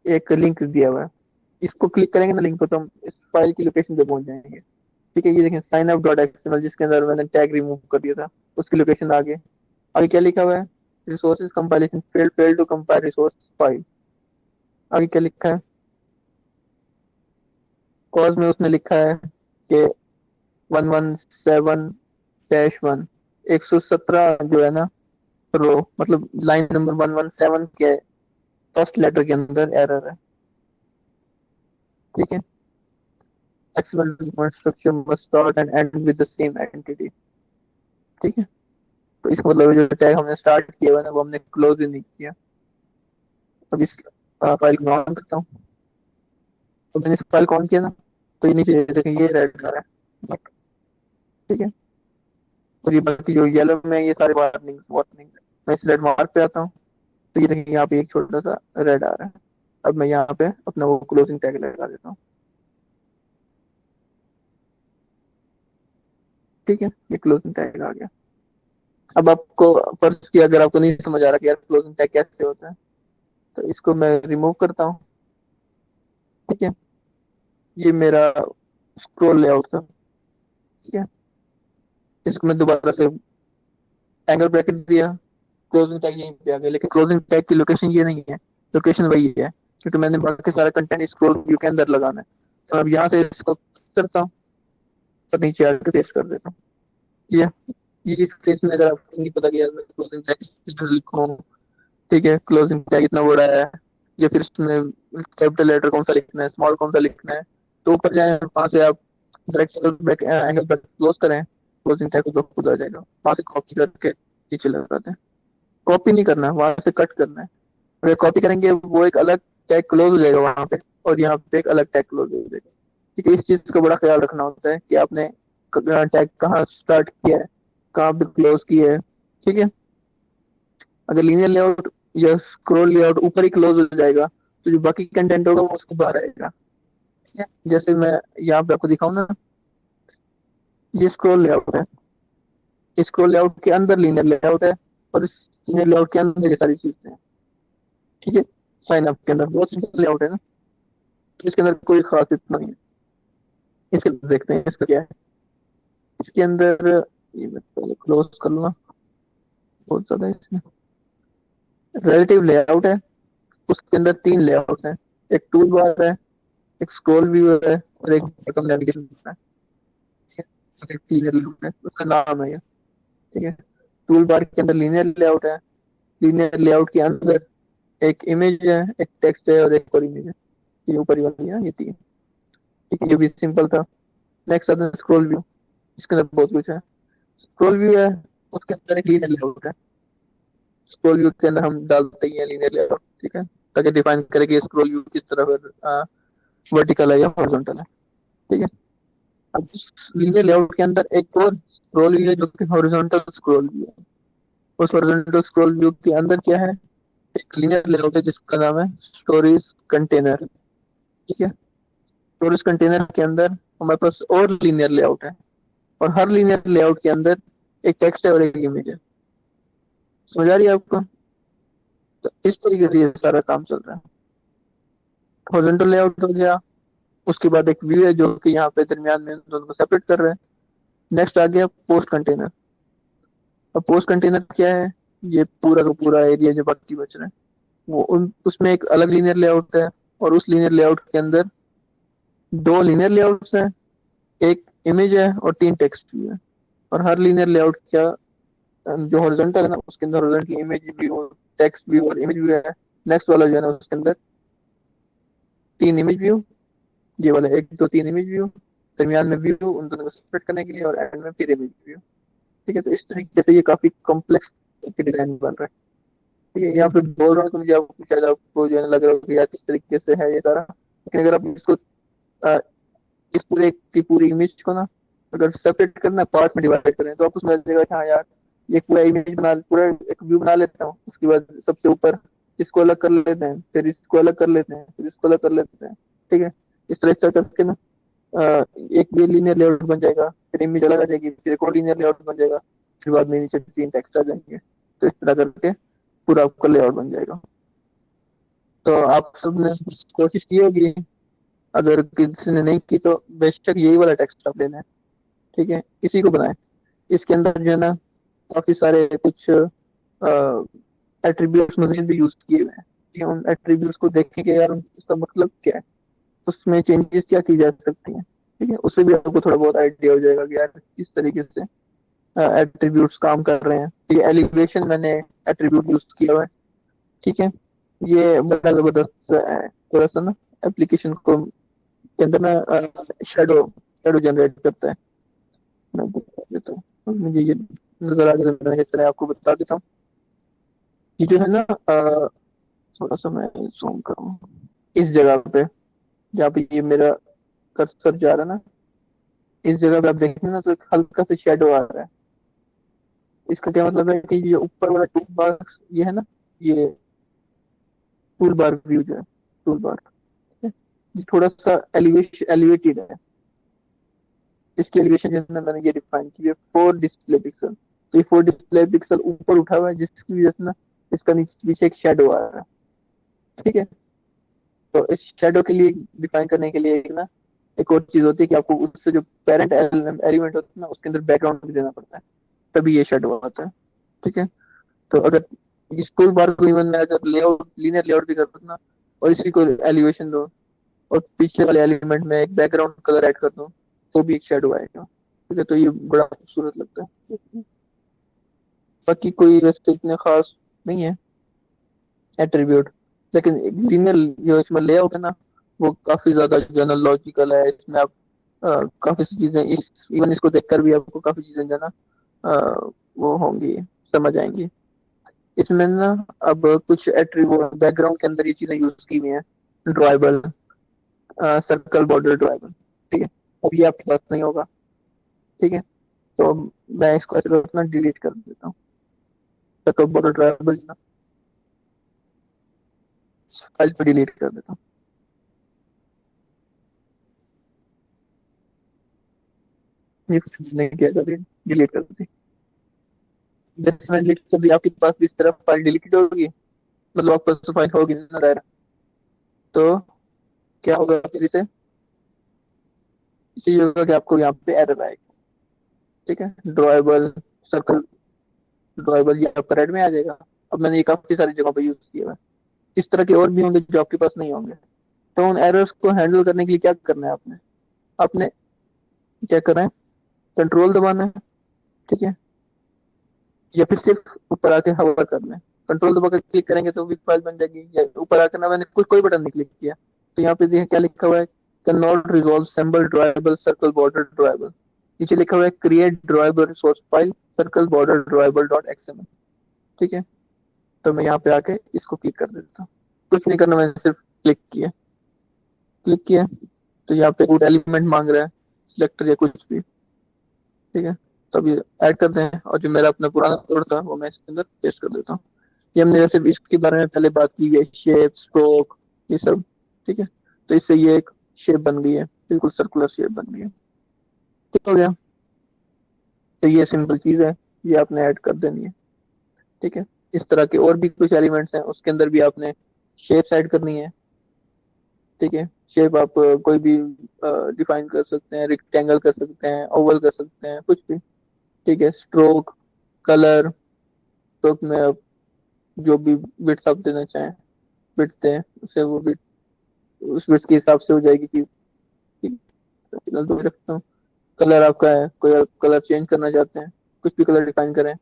एक लिंक दिया हुआ है। इसको क्लिक करेंगे ना लिंक को, तो हम इस फाइल की लोकेशन पे पहुंच जाएंगे। ठीक है, ये देखें साइन अप डॉट एक्सएमएल, जिसके अंदर मैंने टैग रिमूव कर दिया था, उसकी लोकेशन आगे। आगे क्या लिखा हुआ है, resources compilation failed, failed to compile resource file. आगे क्या लिखा है, कॉज में उसने लिखा है कि 117-1, 117 जो है ना रो, मतलब लाइन नंबर 117 के फर्स्ट लेटर के अंदर एरर है। ठीक है, XML construction must start and and with the same entity. ठीक है, तो इसका मतलब जो टैग हमने स्टार्ट किया हुआ है ना, वो हमने क्लोज ही नहीं किया। अब इस फाइल को मैं ऑन करता हूँ। तो मैंने इस फाइल को ऑन किया ना, तो ये नीचे देखें ये रेड कलर है। ठीक है, और ये बाकी जो येलो में है, ये सारे वार्निंग्स वार्निंग्स। मैं इस रेड मार्क पे आता हूँ, तो ये देखिए यहाँ पे एक छोटा सा रेड आ रहा है। अब मैं यहाँ पे अपना वो क्लोजिंग टैग लगा देता हूँ। ठीक है, ये क्लोजिंग टैग आ गया। अब आपको फर्स्ट की अगर आपको नहीं समझ आ रहा कि यार क्लोजिंग टैग कैसे होता है, तो इसको मैं रिमूव करता हूँ। ठीक है, ये मेरा स्क्रॉल लेआउट था। ठीक है, इसको मैं दोबारा से एंगल ब्रैकेट दिया, क्लोजिंग टैग यहीं पे आ गया, लेकिन क्लोजिंग टैग की लोकेशन ये नहीं है, लोकेशन वही है, क्योंकि मैंने बाकी सारा कंटेंट स्क्रॉल व्यू के अंदर लगाना है। तो अब यहाँ से इसको करता हूँ और नीचे आके पेस्ट कर देता हूँ। ये इस केस में अगर आपको नहीं पता कि यार मैं क्लोजिंग टैग किधर लिखूँ, ठीक है, क्लोजिंग टैग इतना बड़ा है, या फिर इसमें कैपिटल लेटर कौन सा लिखना है, स्मॉल कौन सा लिखना है, तो ऊपर जाए वहां से आप डायरेक्ट एंगल ब्रैकेट क्लोज करें, क्लोजिंग टैग तो खुद आ जाएगा। वहां से कॉपी करके नीचे लगाते हैं। कॉपी नहीं करना है, वहां से कट करना है। अगर कॉपी करेंगे वो एक अलग टैग क्लोज हो जाएगा वहां पे, और यहाँ पे एक अलग टैग क्लोज हो जाएगा। ठीक है, इस चीज का बड़ा ख्याल रखना होता है कि आपने टैग कहाँ स्टार्ट किया है, कहाँ पे क्लोज किया है। ठीक है, अगर लीनियर लेआउट या स्क्रॉल लेआउट ऊपर ही क्लोज हो जाएगा, तो जो बाकी कंटेंट होगा वो उसको बाहर आएगा। ठीक है, जैसे मैं यहाँ पे आपको दिखाऊं ना, ये स्क्रॉल लेआउट है, स्क्रॉल लेआउट के अंदर लीनियर लेआउट है, और इस लीनियर लेआउट के अंदर ये सारी चीजें हैं। ठीक है, साइन अप के अंदर बहुत सिंपल लेआउट है ना, तो इसके अंदर कोई खास इतना नहीं है। इसके अंदर देखते हैं इसका क्या है। इसके अंदर ये मैं पहले क्लोज कर लूंगा, बहुत ज्यादा है इसमें। रिलेटिव लेआउट है, उसके अंदर तीन लेआउट है, एक टूल बार है, एक स्क्रॉल व्यू है, और एक बटन नेविगेशन है। ठीक है, तो एक क्लियर लेआउट है, उसका नाम है ये। ठीक है, टूल बार के अंदर लीनियर लेआउट है, लीनियर लेआउट के अंदर एक इमेज है, एक टेक्स्ट है, और एक और इमेज है। ये ऊपर वाली है, ये तीन। ठीक है, ये भी सिंपल था। नेक्स्ट आता है स्क्रॉल व्यू, इसके अंदर बहुत कुछ है। स्क्रॉल व्यू है, उसके अंदर एक लीनियर लेआउट है। स्क्रॉल व्यू के अंदर हम डालते ही है लीनियर लेआउट। ठीक है, ताकि डिफाइन करें कि स्क्रॉल व्यू किस तरफ वर्टिकल है या हॉरिजॉन्टल है। ठीक है, अब लीनियर लेआउट के अंदर एक और स्क्रॉल व्यू है जो कि हॉरिजॉन्टल स्क्रॉल व्यू है। उस हॉरिजॉन्टल स्क्रॉल व्यू के अंदर क्या है, एक लीनियर लेआउट है जिसका नाम है स्टोरेज कंटेनर। ठीक है, स्टोरेज कंटेनर के अंदर हमारे पास और लीनियर लेआउट है, और हर लीनियर लेआउट के अंदर एक टेक्स्ट है और एक इमेज है। समझ आ रही है आपको? तो इस तरीके से ये सारा काम चल रहा है। हॉरिजॉन्टल लेआउट हो गया, उसके बाद एक व्यू है जो कि यहाँ पे दरमियान में दोनों को सेपरेट कर रहा है। नेक्स्ट आ गया पोस्ट कंटेनर। अब पोस्ट कंटेनर क्या है, ये पूरा का पूरा एरिया जो बाकी बच रहा है, वो उन उसमें एक अलग लीनियर लेआउट है, और उस लीनियर लेआउट के अंदर दो लीनियर लेआउट्स हैं, एक इमेज है और तीन टेक्स्ट व्यू है। और हर लीनियर लेआउट का जो हॉरिजॉन्टल है ना, उसके अंदर horizontal image view, text view और इमेज व्यू है। नेक्स्ट वाला जो है ना, उसके अंदर तीन इमेज व्यू, ये वाला एक दो तीन इमेज व्यू, दरमियान में व्यू उन दोनों को सेपरेट करने के लिए, और एंड में फिर इमेज व्यू। ठीक है, तो इस तरीके से ये काफी कॉम्प्लेक्स डिजाइन बन रहा है। ठीक है, यहाँ पे बोल रहा हूँ तो मुझे आपको शायद आपको जो है ना लग रहा होगा यार किस तरीके से है ये सारा, लेकिन अगर आप इसको अ, इस पूरे की पूरी इमेज को ना अगर सेपरेट करना, पार्ट में डिवाइड करें, तो आपको समझ जाएगा कि हाँ यार ये पूरा इमेज बना, पूरा एक व्यू बना लेता हूँ, उसके बाद सबसे ऊपर इसको अलग कर लेते हैं, फिर इसको अलग कर लेते हैं, फिर इसको अलग कर लेते हैं। ठीक है, इस तरह से करके ना एक ये लीनियर लेआउट बन जाएगा, फिर इमेज अलग आ जाएगी, फिर एक और लीनियर लेआउट बन जाएगा, फिर बाद में नीचे तीन टेक्स्ट आ जाएंगे। तो इस तरह करके पूरा आपका लेआउट बन जाएगा। तो आप सबने कोशिश की होगी, अगर किसी ने नहीं की तो बेशक यही वाला टेक्स्ट आप लेना है। ठीक है, इसी को बनाए। इसके अंदर जो है ना काफी सारे कुछ एट्रीब्यूट्स मजीद भी यूज किए हुए हैं। ठीक है, उन एट्रीब्यूट्स को देखेंगे यार उसका मतलब क्या है, उसमें चेंजेस क्या की जा सकती हैं। ठीक है, उससे भी आपको थोड़ा बहुत आइडिया हो जाएगा कि यार किस तरीके से एट्रीब्यूट्स काम कर रहे हैं। ठीक है, एलिवेशन मैंने एट्रीब्यूट यूज किया हुआ है। ठीक है, ये बड़ा जबरदस्त है, थोड़ा सा ना एप्लीकेशन को के अंदर ना शेडो शेडो जनरेट करता है। मैं बता देता हूँ, मुझे ये नजर आ गया, मैं इस तरह आपको बता देता हूँ। ये जो है ना थोड़ा सा मैं जूम करूँ इस जगह पे, जहाँ पे ये मेरा कर्सर जा रहा है ना, इस जगह पे आप देखेंगे ना तो एक हल्का सा शेडो आ रहा है। इसका क्या मतलब है कि ये ऊपर वाला टूल बार, ये है ना, ये टूल बार व्यू जो है, टूल बार, ये थोड़ा सा एलिवेटेड है। इसकी एलिवेशन जो है ना, मैंने ये डिफाइन की है 4 डिस्प्ले पिक्सल। तो ये 4 डिस्प्ले पिक्सल ऊपर उठा हुआ है, जिसकी वजह से ना इसका नीचे पीछे एक शेडो आ रहा है। ठीक है। तो इस शेडो के लिए डिफाइन करने के लिए एक ना, एक और चीज होती है कि आपको उससे जो पेरेंट एलिमेंट होता है ना, उसके अंदर बैकग्राउंड भी देना पड़ता है, तभी ये शेडो आता है। ठीक है। तो अगर इस टूल बार को इवन मैं अगर लेआउट लीनियर लेआउट भी कर दूँ ना, और इसी को एलिवेशन दो, और पिछले वाले एलिमेंट में एक बैकग्राउंड कलर ऐड कर दूँ, तो भी एक शेडो आएगा। ठीक है। तो ये बड़ा खूबसूरत लगता है। बाकी कोई वैसे इतने खास नहीं है एट्रीब्यूट, लेकिन लीनियर जो इसमें लेआउट है ना, वो काफी ज्यादा जो है ना लॉजिकल है। इसमें आप काफी सी चीजें इस इवन इसको देखकर भी आपको काफी चीजें जो है ना वो होंगी, समझ आएंगी इसमें ना। अब कुछ एट्रीब्यूट बैकग्राउंड के अंदर ये चीजें यूज की हुई हैं, ड्राइबल, सर्कल बॉर्डर ड्राइबल। ठीक है। अब ये आपके पास नहीं होगा। ठीक है। तो मैं इसको ऐसे अपना डिलीट कर देता हूँ, सर्कल बॉर्डर ड्राइबल ना, फाइल को डिलीट कर देता हूँ। ये कुछ नहीं किया, डिलीट कर दी। जैसे मैंने डिलीट कर दी, आपके पास इस तरफ फाइल डिलीट होगी, मतलब आपके पास फाइल होगी ना दायरा। तो क्या होगा फिर इसे ये होगा कि आपको यहाँ पे एरर आएगा। ठीक है। ड्राइबल, सर्कल ड्राइबल, ये आपका रेड में आ जाएगा। अब मैंने ये काफी सारी जगहों पे यूज किया है। इस तरह के और भी होंगे जो आपके पास नहीं होंगे। तो उन एरर्स को हैंडल करने के लिए क्या करना है आपने, आपने क्या करना है, कंट्रोल दबाना है। ठीक है। या फिर सिर्फ ऊपर आके हवा करना है। कंट्रोल दबा कर क्लिक करेंगे तो भी फाइल बन जाएगी, या ऊपर आकर ना, मैंने कोई कोई बटन नहीं क्लिक किया। तो यहाँ पे देखिए क्या लिखा हुआ है, can not resolve symbol dribble circle border dribble. नीचे लिखा हुआ है create dribble resource file circle border dribble dot XML. ठीक है। तो मैं यहाँ पे आके इसको क्लिक कर देता हूँ। कुछ नहीं करना, मैंने सिर्फ क्लिक किया। तो यहाँ पे रूट एलिमेंट मांग रहा है, सिलेक्टर या कुछ भी। ठीक है। तो अभी ऐड करते हैं, और जो मेरा अपना पुराना कोड था वो मैं इसके अंदर पेस्ट कर देता हूँ। ये हमने जैसे इसके बारे में पहले बात की है, शेप, स्ट्रोक, ये सब। ठीक है। तो इससे ये एक शेप बन गई है, बिल्कुल सर्कुलर शेप बन गई है। ठीक हो गया। तो ये सिंपल चीज है, ये आपने ऐड कर देनी है। ठीक है। इस तरह के और भी कुछ एलिमेंट्स हैं, उसके अंदर भी आपने शेप्स ऐड करनी है। ठीक है। शेप आप कोई भी डिफाइन कर सकते हैं, रेक्टेंगल कर सकते हैं, ओवल कर सकते हैं, कुछ भी। ठीक है। स्ट्रोक, कलर, स्ट्रोक में आप जो भी बिट्स आप देना चाहें, बिट दें, उसे वो बिट उस बिट के हिसाब से हो जाएगी चीज। ठीक है। फिलहाल तो मैं रखता हूँ। कलर आपका है, कोई आप कलर चेंज करना चाहते हैं, कुछ भी कलर डिफाइन करें,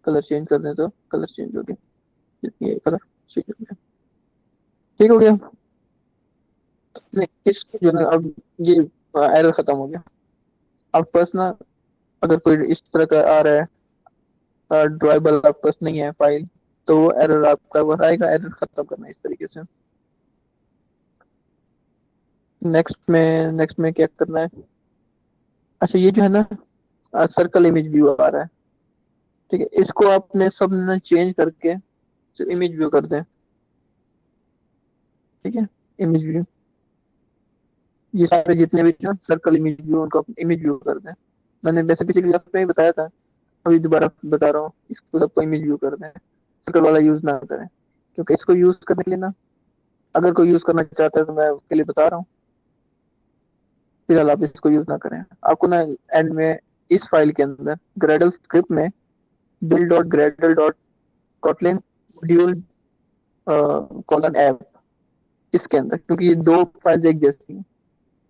कलर चेंज कर दें तो कलर चेंज हो गया। ये कलर ठीक हो गया। ठीक हो गया। नहीं, इसको जो है अब ये एरर खत्म हो गया। अब बस ना, अगर कोई इस तरह का आ रहा है, ड्राइबल आपके पास नहीं है फाइल, तो वो एरर आपका वो आएगा, एरर खत्म करना है इस तरीके से। नेक्स्ट में क्या करना है। अच्छा, ये जो है ना, सर्कल इमेज व्यू आ रहा है। ठीक है। इसको आपने सब ना चेंज करके इमेज व्यू कर दें। ठीक है। इमेज व्यू, ये सारे जितने भी ना सर्कल इमेज व्यू, उनको इमेज व्यू कर दें। मैंने वैसे पिछले क्लास में ही बताया था, अभी दोबारा बता रहा हूँ, इसको सबको इमेज व्यू कर दें, सर्कल वाला यूज ना करें। क्योंकि इसको यूज करने के लिए ना, अगर कोई यूज करना चाहता है तो मैं उसके लिए बता रहा हूँ, फिलहाल आप इसको यूज ना करें। आपको ना एंड में इस फाइल के अंदर ग्रेडल स्क्रिप्ट में bill dot Gradle dot Kotlin module colon app, इसके अंदर, क्योंकि ये दो फाइल एक जैसी हैं,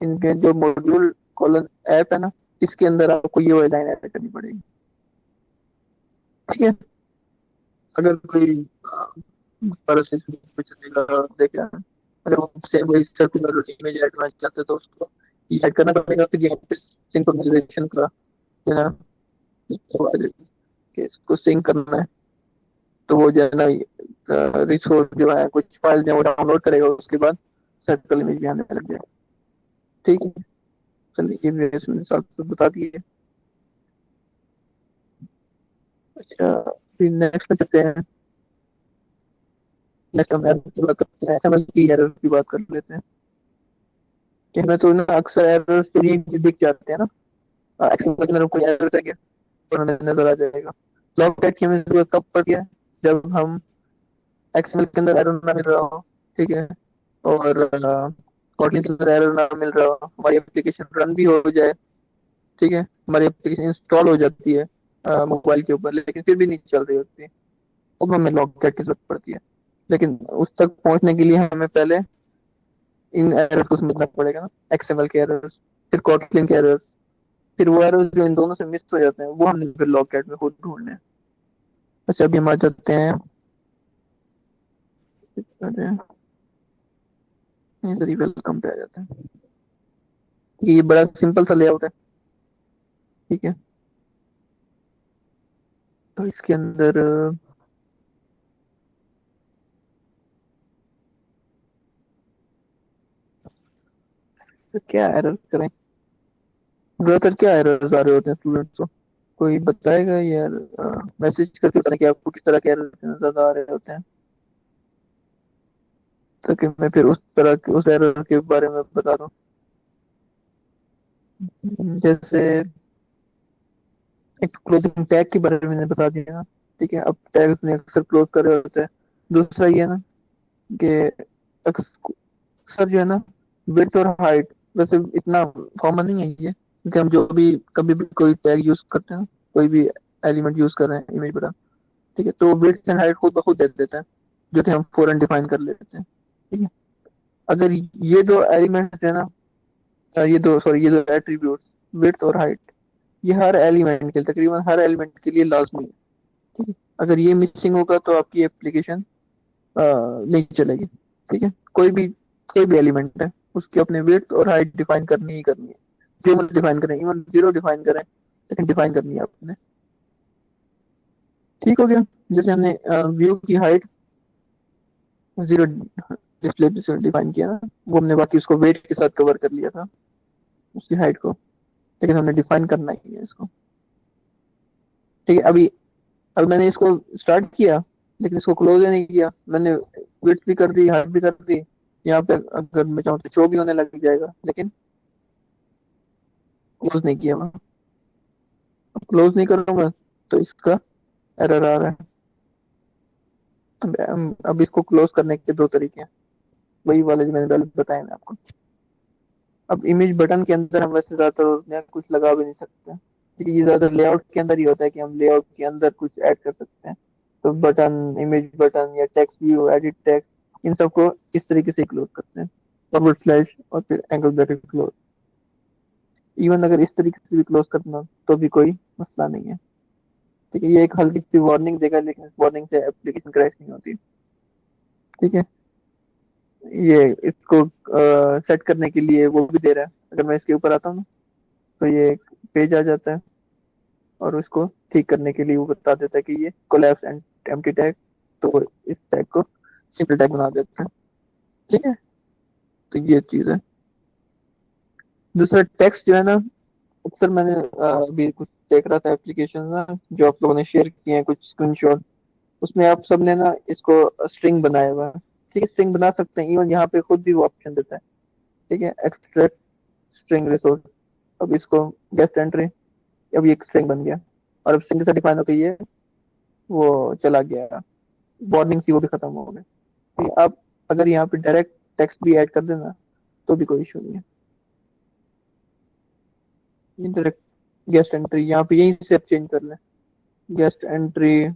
इनके जो मॉड्यूल कॉलन ऐप है ना, इसके अंदर आपको ये वाली लाइन ऐड करनी पड़ेगी। ठीक है। अगर कोई दोबारा से इसमें चलेगा, देखा, अगर वो से वही सर्कुलर रूटीन में ऐड करना चाहते हैं तो उसको ये ऐड करना पड़ेगा। तो यहाँ पे सिंक्रोनाइजेशन का जो है ना, तो आ जाएगा कि इसको सिंक करना है। तो वो जो है ना रिसोर्स जो है, कुछ फाइल जो है वो डाउनलोड करेगा, उसके बाद सर्कल इमेज भी आने लग जाएगा। ठीक है। चलिए, ये भी मैंने साथ साथ बता दिए। अच्छा, फिर नेक्स्ट में चलते हैं। नेक्स्ट हम एरर की बात करते हैं, एसएमएल की एरर की बात कर लेते हैं। कि हमें तो ना अक्सर एरर से दिख जाते हैं ना। एक्सएमएल के अंदर कोई एरर है क्या, तो हमें नजर आ जाएगा। लॉग टाइप की हमें जरूरत कब पड़ती है, जब हम एक्सएमएल के अंदर एरर ना मिल रहा हो, ठीक है, और कोटलिन के अंदर एरर ना मिल रहा हो, हमारी एप्लीकेशन रन भी हो जाए, ठीक है, हमारी एप्लीकेशन इंस्टॉल हो जाती है मोबाइल के ऊपर, लेकिन फिर भी नहीं चल रही होती, तब हमें लॉगकैट की जरूरत पड़ती है। लेकिन उस तक पहुंचने के लिए हमें पहले इन एरर्स को समझना पड़ेगा ना, एक्सएमएल के एरर्स, फिर कोटलिन के एरर्स, फिर वो एरर्स जो इन दोनों से मिस हो जाते हैं वो हमने फिर लॉगकैट में खुद ढूंढने हैं। अच्छा, अभी हम आ जाते हैं, अरे सॉरी, वेलकम पे आ जाते हैं। ये बड़ा सिंपल सा लेआउट है, ठीक है। तो इसके अंदर क्या एरर करें, ज्यादातर क्या एरर्स आ रहे होते हैं स्टूडेंट्स को, कोई बताएगा यार, मैसेज करके बताएं कि आपको किस तरह के एरर ज्यादा आ रहे होते हैं, ताकि मैं फिर उस तरह के उस एरर के बारे में बता दूं। जैसे एक क्लोजिंग टैग के बारे में मैंने बता दिया ना, ठीक है, अब टैग में अक्सर क्लोज कर रहे होते हैं। दूसरा ये है ना कि अक्सर जो है ना, विड्थ और हाइट, वैसे इतना कॉमन नहीं है ये, क्योंकि हम जो भी कभी भी कोई टैग यूज करते हैं, कोई भी एलिमेंट यूज कर रहे हैं इमेज बड़ा, ठीक है, तो विड्थ एंड हाइट खुद ब खुद दे देते हैं, जो कि हम फौरन डिफाइन कर लेते हैं, ठीक है। अगर ये दो एलिमेंट है ना, ये दो सॉरी ये दो एट्रीब्यूट, विड्थ और हाइट, ये हर एलिमेंट के लिए, तकरीबन हर एलिमेंट के लिए लाजमी है, ठीक है। अगर ये मिसिंग होगा तो आपकी एप्लीकेशन नहीं चलेगी, ठीक है। कोई भी एलिमेंट है, उसकी अपने विड्थ और हाइट डिफाइन करनी ही करनी है, जो मतलब डिफाइन करें, इवन जीरो डिफाइन करें, लेकिन डिफाइन करनी है आपने, ठीक हो गया। जैसे हमने व्यू की हाइट जीरो डिस्प्ले से डिफाइन किया ना, वो हमने बाकी उसको वेट के साथ कवर कर लिया था, उसकी हाइट को, लेकिन हमने डिफाइन करना ही है इसको, ठीक है। अब मैंने इसको स्टार्ट किया, लेकिन इसको क्लोज नहीं किया मैंने, विड्थ भी कर दी, हाइट भी कर दी, यहाँ पे अगर मैं चाहूँ तो शो भी होने लग जाएगा, लेकिन क्लोज नहीं किया मैं। क्लोज नहीं करूंगा तो इसका एरर आ रहा है। अब इसको क्लोज करने के दो तरीके हैं, वही वाले जो मैंने पहले बताए ना आपको। अब इमेज बटन के अंदर हम वैसे ज्यादातर नया कुछ लगा भी नहीं सकते, क्योंकि ये ज्यादा लेआउट के अंदर ही होता है कि हम लेआउट के अंदर कुछ ऐड कर सकते हैं। तो बटन, इमेज बटन या टेक्स्ट व्यू, एडिट टेक्स्ट, इन सबको इस तरीके से क्लोज करते हैं, फॉरवर्ड स्लैश और फिर एंगल ब्रैकेट क्लोज। इवन अगर इस तरीके से भी क्लोज करना तो भी कोई मसला नहीं है, ठीक है। ये एक हल्की सी वार्निंग देगा, लेकिन इस वार्निंग से एप्लीकेशन क्रैश नहीं होती, ठीक है। ये इसको सेट करने के लिए वो भी दे रहा है, अगर मैं इसके ऊपर आता हूँ ना, तो ये एक पेज आ जाता है, और उसको ठीक करने के लिए वो बता देता है कि ये कोलैप्स एंड एम्प्टी टैग, तो वो इस टैग को सिंपल टैग बना देता है, ठीक है। तो ये चीज है। दूसरा टेक्स्ट जो है ना, अक्सर मैंने अभी कुछ देख रहा था एप्लीकेशन ना, जो आप लोगों ने शेयर किए हैं कुछ स्क्रीनशॉट, उसमें आप सबने ना इसको स्ट्रिंग बनाया हुआ है, ठीक है, स्ट्रिंग बना सकते हैं, इवन यहाँ पे खुद भी वो ऑप्शन देता है, ठीक है, एक्सट्रैक्ट स्ट्रिंग रिसोर्स। अब इसको गेस्ट एंट्री, अब ये एक स्ट्रिंग बन गया, और अब स्ट्रिंग से डिफाइन होकर ये वो चला गया, वार्निंग थी वो भी खत्म हो गई, ठीक है। आप अगर यहाँ पे डायरेक्ट टेक्स्ट भी ऐड कर देना तो भी कोई इशू नहीं है। डायरेक्ट गेस्ट एंट्री यहाँ पे यहीं से चेंज कर लें, गेस्ट एंट्री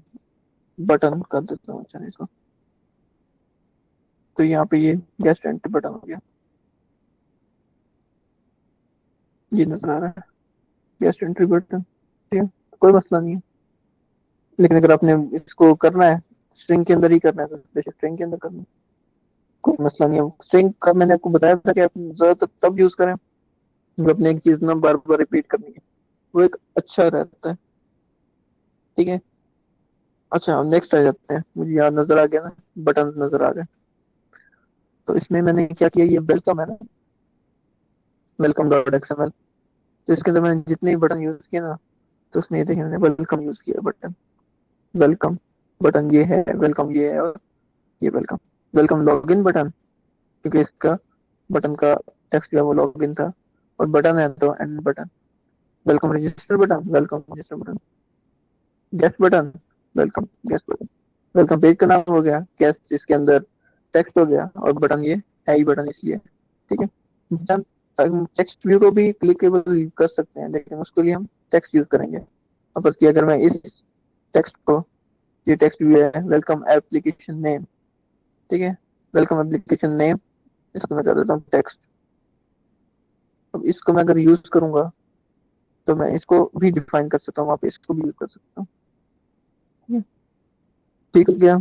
बटन कर देता हूँ, अच्छा इसको, तो यहाँ पे ये गेस्ट एंट्री बटन हो गया, ये नजर आ रहा है, गेस्ट एंट्री बटन, ठीक है, कोई मसला नहीं है। लेकिन अगर आपने इसको करना है स्ट्रिंग के अंदर ही करना है तो बेशक स्ट्रिंग के अंदर करना है, कोई मसला नहीं है। स्ट्रिंग का मैंने आपको बताया था कि आप ज्यादातर तब यूज करें जब अपने एक चीज ना बार बार रिपीट करनी है, वो एक अच्छा रहता है, ठीक है। अच्छा, नेक्स्ट आ जाते हैं, मुझे यहाँ नजर आ गया ना, बटन नजर आ गए। तो इसमें मैंने क्या किया, ये वेलकम है ना, वेलकम डॉट एक्सएमएल, तो इसके अंदर मैंने जितने भी बटन यूज किए ना, तो उसमें ये देखिए मैंने वेलकम यूज किया बटन, वेलकम बटन ये है, वेलकम ये है, और ये वेलकम। वेलकम लॉगिन बटन, क्योंकि इसका बटन का टेक्स्ट जो है वो लॉगिन था, और बटन है तो and button. Welcome register button, welcome register button. Guest button, welcome guest button. Welcome page का नाम हो गया गेस्ट, इसके अंदर टेक्स्ट हो गया, और बटन ये है ही बटन इसलिए। ठीक है। बटन टेक्स्ट व्यू को भी क्लिकेबल कर सकते हैं, लेकिन उसके लिए हम टेक्स्ट यूज करेंगे। अब बस कि अगर मैं इस टेक्स्ट को, ये टेक्स्ट व्यू है वेलकम एप्लीकेशन नेम, ठीक है, वेलकम एप्लीकेशन नेम, इसको मैं कर देता हूँ टेक्स्ट। अब इसको मैं अगर यूज करूंगा तो मैं इसको भी डिफाइन कर सकता हूँ, वहाँ पे इसको भी यूज कर सकता हूँ। ठीक हो गया।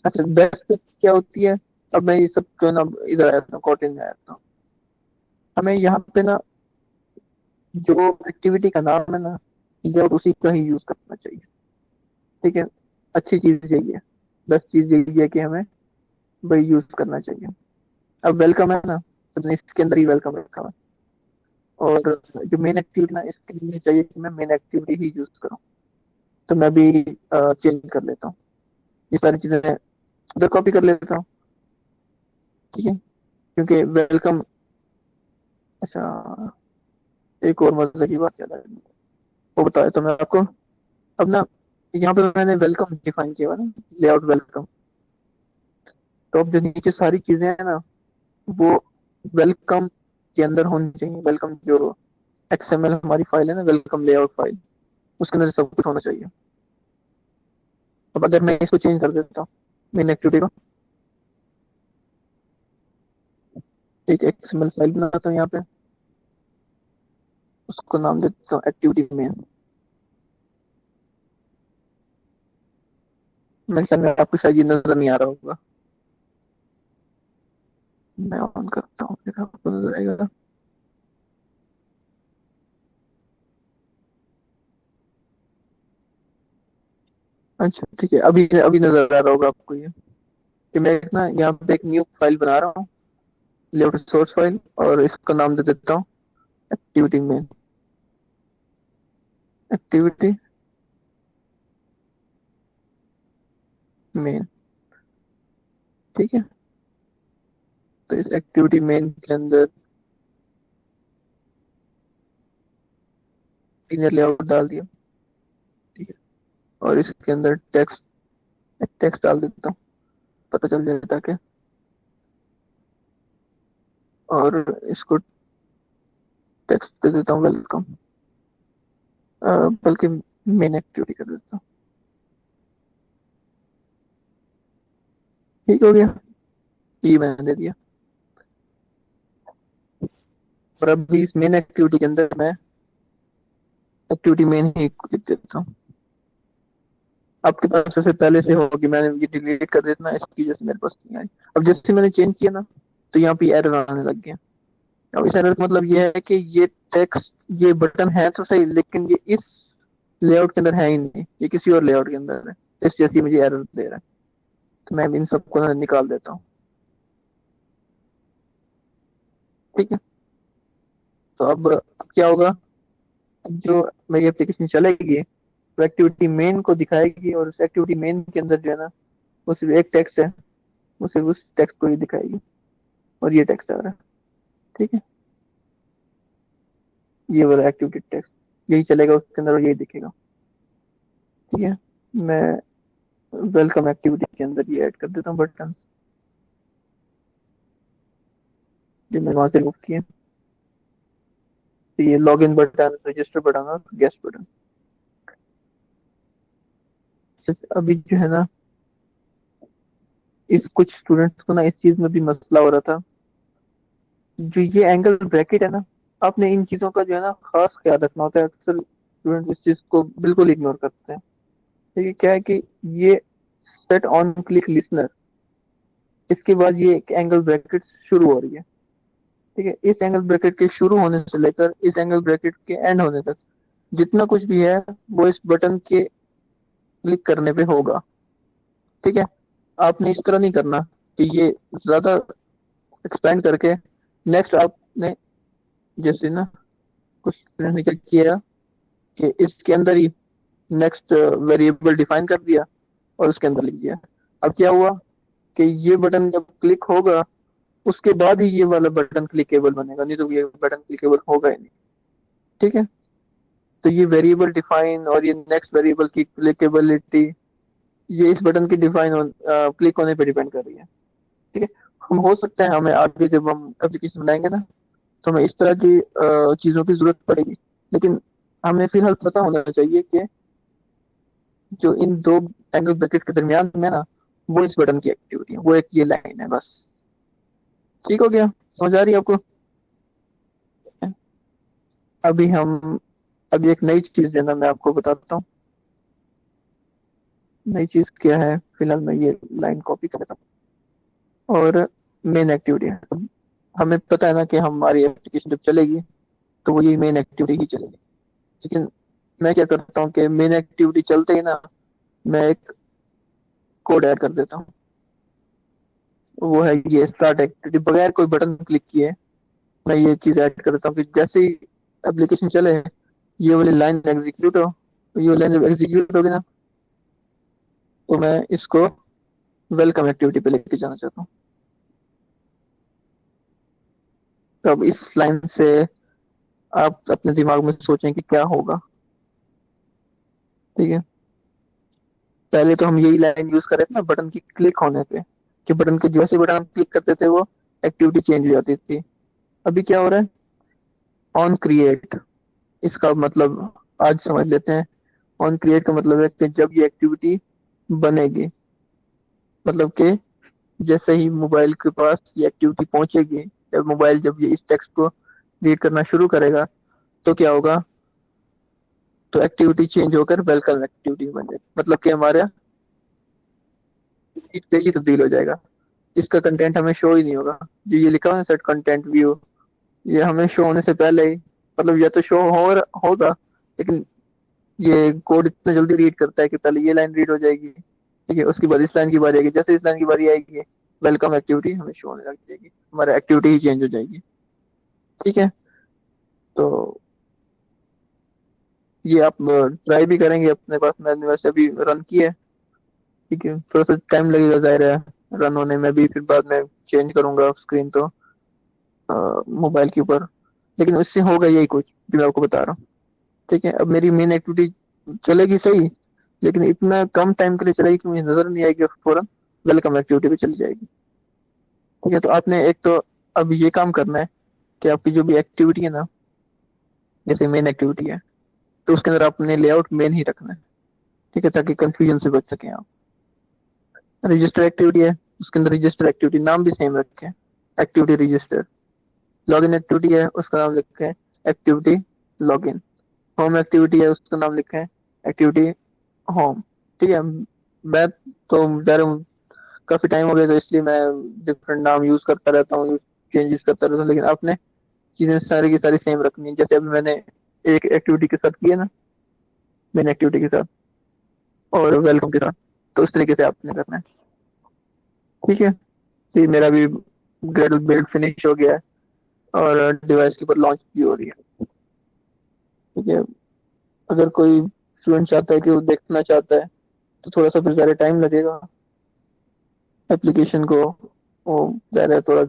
अच्छा, बेस्ट क्या होती है? अब मैं ये सब जो है ना इधर आया था, कॉटेज में आया था। हमें यहाँ पे ना जो एक्टिविटी का नाम है ना, ये और उसी का ही यूज करना चाहिए। ठीक है। अच्छी चीज यही है, बेस्ट चीज यही है कि हमें वही यूज करना चाहिए। अब वेलकम है ना, तो इसके अंदर ही वेलकम रखा हुआ है। और जो मेन एक्टिविटी ना, इसके लिए चाहिए कि मैं मेन एक्टिविटी ही यूज करूँ। तो मैं भी चेंज कर लेता हूँ, ये सारी चीजें उधर कॉपी कर लेता हूँ। ठीक है, क्योंकि वेलकम। अच्छा, एक और मजे की बात याद आ गई, वो बताया तो मैं आपको। अब ना यहाँ पे मैंने वेलकम डिफाइन किया हुआ ना, लेआउट वेलकम। तो अब जो नीचे सारी चीजें हैं ना, वो वेलकम के अंदर होनी चाहिए। वेलकम जो एक्सएमएल हमारी फाइल है ना, वेलकम लेआउट फाइल, उसके अंदर सब कुछ होना चाहिए। अब अगर मैं इसको चेंज कर देता हूँ, मेन एक्टिविटी को, एक एक्सएमएल फाइल बनाता हूँ यहाँ पे, उसको नाम देता हूँ एक्टिविटी में। मेरे ख्याल में आपको शायद ये नजर नहीं आ रहा होगा, मैं ऑन करता हूँ फिर आपको नजर आएगा। अच्छा ठीक है, अभी अभी नजर आ रहा होगा आपको ये, कि मैं एक ना यहाँ पे एक न्यू फाइल बना रहा हूँ, लेआउट सोर्स फाइल, और इसका नाम दे देता हूँ एक्टिविटी में। एक्टिविटी मेन, ठीक है। तो इस एक्टिविटी मेन के अंदर इनर लेआउट डाल दिया, ठीक है। और इसके अंदर टेक्स्ट, टेक्स्ट डाल देता हूँ, पता चल जाता है। और इसको टेक्स्ट दे देता हूँ वेलकम, बल्कि मेन एक्टिविटी कर देता हूँ। ठीक हो गया, ये मैंने दे दिया। और अभी इस मेन एक्टिविटी के अंदर मैं एक्टिविटी मेन ही लिख देता हूँ। आपके पास वैसे पहले से होगी, मैंने ये डिलीट कर देना, इसकी वजह से मेरे पास नहीं आई। अब जैसे मैंने चेंज किया ना, तो यहाँ पे एरर आने लग गया। अब इस एरर का मतलब ये है कि ये टेक्स्ट, ये बटन है तो सही, लेकिन ये इस लेआउट के अंदर है ही नहीं, ये किसी और लेआउट के अंदर है, इस जैसी मुझे एरर दे रहा है। तो मैं इन सबको ना निकाल देता हूँ। ठीक है। तो अब क्या होगा, अब जो मेरी एप्लीकेशन चलेगी, तो एक्टिविटी मेन को दिखाएगी, और उस एक्टिविटी मेन के अंदर जो है ना, वो सिर्फ एक टेक्स्ट है, वो सिर्फ उस टेक्स्ट को ही दिखाएगी। और ये टेक्स्ट आ रहा है, ठीक है, ये वाला एक्टिविटी टेक्स्ट यही चलेगा उसके अंदर, और यही दिखेगा। ठीक है। मैं वेलकम एक्टिविटी के अंदर ये ऐड कर देता हूँ बटन, जो मैं वहां से रिमूव किए। तो ये log in button, register button और गेस्ट बटन। अभी जो है ना, इस कुछ स्टूडेंट्स को ना इस चीज में भी मसला हो रहा था, जो ये एंगल ब्रैकेट है ना, आपने इन चीजों का जो है ना खास ख्याल रखना होता है। अक्सर स्टूडेंट इस चीज को बिल्कुल इग्नोर करते हैं। देखिए क्या है कि ये सेट ऑन क्लिक लिसनर, इसके बाद ये एक एंगल ब्रैकेट शुरू हो रही है। ठीक है, इस एंगल ब्रैकेट के शुरू होने से लेकर इस एंगल ब्रैकेट के एंड होने तक जितना कुछ भी है, वो इस बटन के क्लिक करने पे होगा। ठीक है। आपने इस तरह नहीं करना कि ये ज्यादा एक्सपेंड करके नेक्स्ट आपने, जैसे ना कुछ स्टूडेंट ने क्या किया कि इसके अंदर ही नेक्स्ट वेरिएबल डिफाइन कर दिया और उसके अंदर लिख दिया। अब क्या हुआ कि ये बटन जब क्लिक होगा उसके बाद ही ये वाला बटन क्लिकेबल बनेगा, नहीं तो ये बटन क्लिकेबल होगा ही नहीं। ठीक है। तो ये वेरिएबल डिफाइन और ये नेक्स्ट वेरिएबल की क्लिकेबिलिटी, ये इस बटन की डिफाइन क्लिक होने पे डिपेंड कर रही है। ठीक है। हम हो सकता है हमें आगे जब हम एप्लीकेशन बनाएंगे ना तो हमें इस तरह की चीजों की जरूरत पड़ेगी, लेकिन हमें फिलहाल पता होना चाहिए कि जो इन दो एंगल ब्रैकेट के दरमियान में ना, वो इस बटन की एक्टिविटी है, वो एक ये लाइन है बस। ठीक हो गया? समझ आ रही है आपको? अभी हम अभी एक नई चीज है ना, मैं आपको बताता हूँ। नई चीज क्या है, फिलहाल मैं ये लाइन कॉपी कर लेता हूँ और मेन एक्टिविटी है। अब हमें पता है ना कि हमारी एप्लीकेशन जब चलेगी तो वो ये मेन एक्टिविटी ही चलेगी। लेकिन मैं क्या करता हूँ कि मेन एक्टिविटी चलते ही ना मैं एक कोड ऐड कर देता हूँ। वो है ये स्टार्ट एक्टिविटी, बगैर कोई बटन क्लिक किए मैं ये चीज ऐड कर देता हूँ कि जैसे ही एप्लीकेशन चले ये वाली लाइन एग्जीक्यूट हो, तो ये वाली लाइन जब एग्जीक्यूट होगी ना तो मैं इसको वेलकम एक्टिविटी पे लेके जाना चाहता हूँ। तो अब इस लाइन से आप अपने दिमाग में सोचें कि क्या होगा। ठीक है। पहले तो हम यही लाइन यूज कर रहे थे ना बटन की क्लिक होने पे, कि बटन के जैसे बटन हम क्लिक करते थे वो एक्टिविटी चेंज हो जाती थी। अभी क्या हो रहा है, ऑन क्रिएट, इसका मतलब आज समझ लेते हैं। ऑन क्रिएट का मतलब है कि जब ये एक्टिविटी बनेगी, मतलब कि जैसे ही मोबाइल के पास ये एक्टिविटी पहुंचेगी, जब ये इस टेक्स्ट को रीड करना शुरू करेगा तो क्या होगा, तो एक्टिविटी चेंज होकर वेलकम एक्टिविटी बन जाएगी। मतलब कि हमारा पेज ही तब्दील हो जाएगा। इसका कंटेंट हमें शो ही नहीं होगा। जो ये लिखा हुआ है सेट कंटेंट व्यू, ये हमें शो होने से पहले ही, मतलब या तो शो होगा, लेकिन ये कोड इतना जल्दी रीड करता है कि पहले ये लाइन रीड हो जाएगी। ठीक है, उसके बाद इस लाइन की बारी आएगी, जैसे इस लाइन की बारी आएगी वेलकम एक्टिविटी हमें शो होने लग जाएगी, हमारा एक्टिविटी ही चेंज हो जाएगी। ठीक है। तो ये आप ट्राई भी करेंगे अपने पास, मैंने वैसे अभी रन किया है। ठीक है, थोड़ा सा टाइम लगेगा जाहिर है रन होने में भी, फिर बाद में चेंज करूंगा स्क्रीन तो मोबाइल के ऊपर, लेकिन उससे होगा यही कुछ जो मैं आपको बता रहा हूँ। ठीक है। अब मेरी मेन एक्टिविटी चलेगी सही, लेकिन इतना कम टाइम के लिए चलेगी कि मुझे नजर नहीं आएगी, फौरन वेलकम एक्टिविटी पे चली जाएगी। ठीक है। तो आपने एक तो अब ये काम करना है कि आपकी जो भी एक्टिविटी है ना, जैसे मेन एक्टिविटी है, तो उसके अंदर आपने लेआउट मेन ही रखना है। ठीक है, ताकि कंफ्यूजन से बच सके आप। रजिस्टर एक्टिविटी है, उसके अंदर रजिस्टर एक्टिविटी नाम भी सेम रखें, एक्टिविटी रजिस्टर। लॉगिन एक्टिविटी है, उसका नाम लिखें एक्टिविटी लॉगिन। होम एक्टिविटी है, उसका नाम लिखें एक्टिविटी होम। ठीक है। मैं तो काफी टाइम हो गया तो इसलिए मैं डिफरेंट नाम यूज करता रहता हूँ, चेंजेस करता रहता हूँ, लेकिन आपने चीजें सारी की सारी सेम रखनी है। जैसे अभी मैंने एक एक्टिविटी के साथ किया ना, मेन एक्टिविटी के साथ और वेलकम के साथ, तो उस तरीके से आपने करना है। ठीक है। तो ये मेरा भी ग्रेजुएट बिल्ड फिनिश हो गया है और डिवाइस के ऊपर लॉन्च भी हो रही है। ठीक है। अगर कोई स्टूडेंट चाहता है कि वो देखना चाहता है तो थोड़ा सा फिर ज़्यादा टाइम लगेगा एप्लीकेशन को, वो ज़्यादा थोड़ा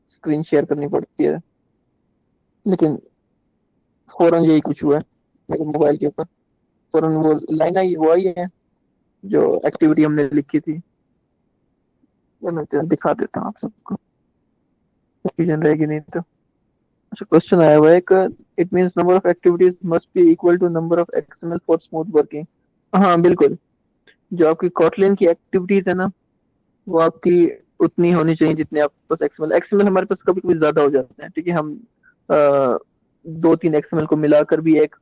स्क्रीन शेयर करनी पड़ती है, लेकिन फौरन यही कुछ हुआ है मेरे मोबाइल के ऊपर। फौरन वो लाइन आई, वो आई है जो एक्टिविटी हमने लिखी थी, वो मैं तेरा दिखा देता हूँ आप सबको, कंफ्यूजन रहेगी नहीं तो। अच्छा, क्वेश्चन आया हुआ है एक, it means number of activities must be equal to number of XML for smooth working. हाँ बिल्कुल, जो आपकी कॉटलिन की एक्टिविटीज है ना वो आपकी उतनी होनी चाहिए जितने आपके पास एक्सएमएल। एक्सएमएल हमारे पास कभी कभी ज्यादा हो जाते हैं। ठीक है, हम दो तीन एक्सएमएल को मिलाकर भी एक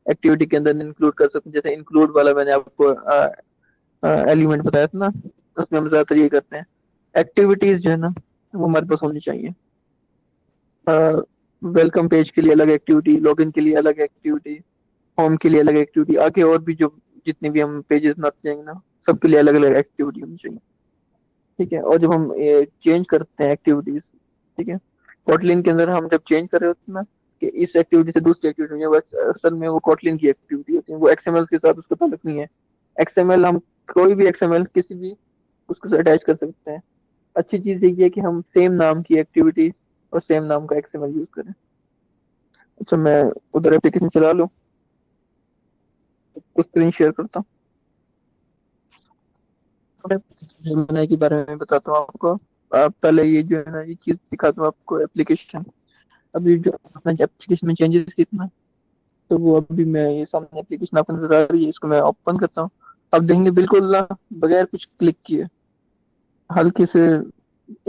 एक्टिविटी के अंदर इंक्लूड कर सकते हैं। जैसे इंक्लूड वाला मैंने आपको एलिमेंट बताया था ना, उसमें हम ज्यादातर ये करते हैं। एक्टिविटीज जो है ना वो हमारे पास होनी चाहिए। वेलकम पेज के लिए अलग एक्टिविटी, लॉगिन के लिए अलग एक्टिविटी, होम के लिए अलग एक्टिविटी, आगे और भी जो जितने भी हम पेजेस बनाते जाएंगे ना सबके लिए अलग अलग एक्टिविटी होनी चाहिए। ठीक है। और जब हम चेंज करते हैं एक्टिविटीज, ठीक है, कोटलिन के अंदर हम जब चेंज कर रहे होते हैं ना कि इस एक्टिविटी से दूसरी एक्टिविटी है, बस असल में वो कॉटलिन की एक्टिविटी होती है, वो एक्सएमएल के साथ उसका ताल्लुक नहीं है। एक्सएमएल हम कोई भी एक्सएमएल किसी भी उसको से अटैच कर सकते हैं। अच्छी चीज यही है कि हम सेम नाम की एक्टिविटी और सेम नाम का एक्सएमएल यूज करें। अच्छा, मैं उधर एप्लीकेशन चला लूँ, कुछ स्क्रीन शेयर करता हूँ। बनाने के बारे में बताता हूँ आपको। आप पहले ये जो है ना, ये चीज दिखाता हूँ आपको, एप्लीकेशन। अभी जो एप्लीकेशन में चेंजेस कितना, तो वो अभी मैं ये सामने एप्लीकेशन आपको नजर आ रही है, इसको मैं ओपन करता हूँ। आप देखेंगे बिल्कुल ना, बगैर कुछ क्लिक किए, हल्के से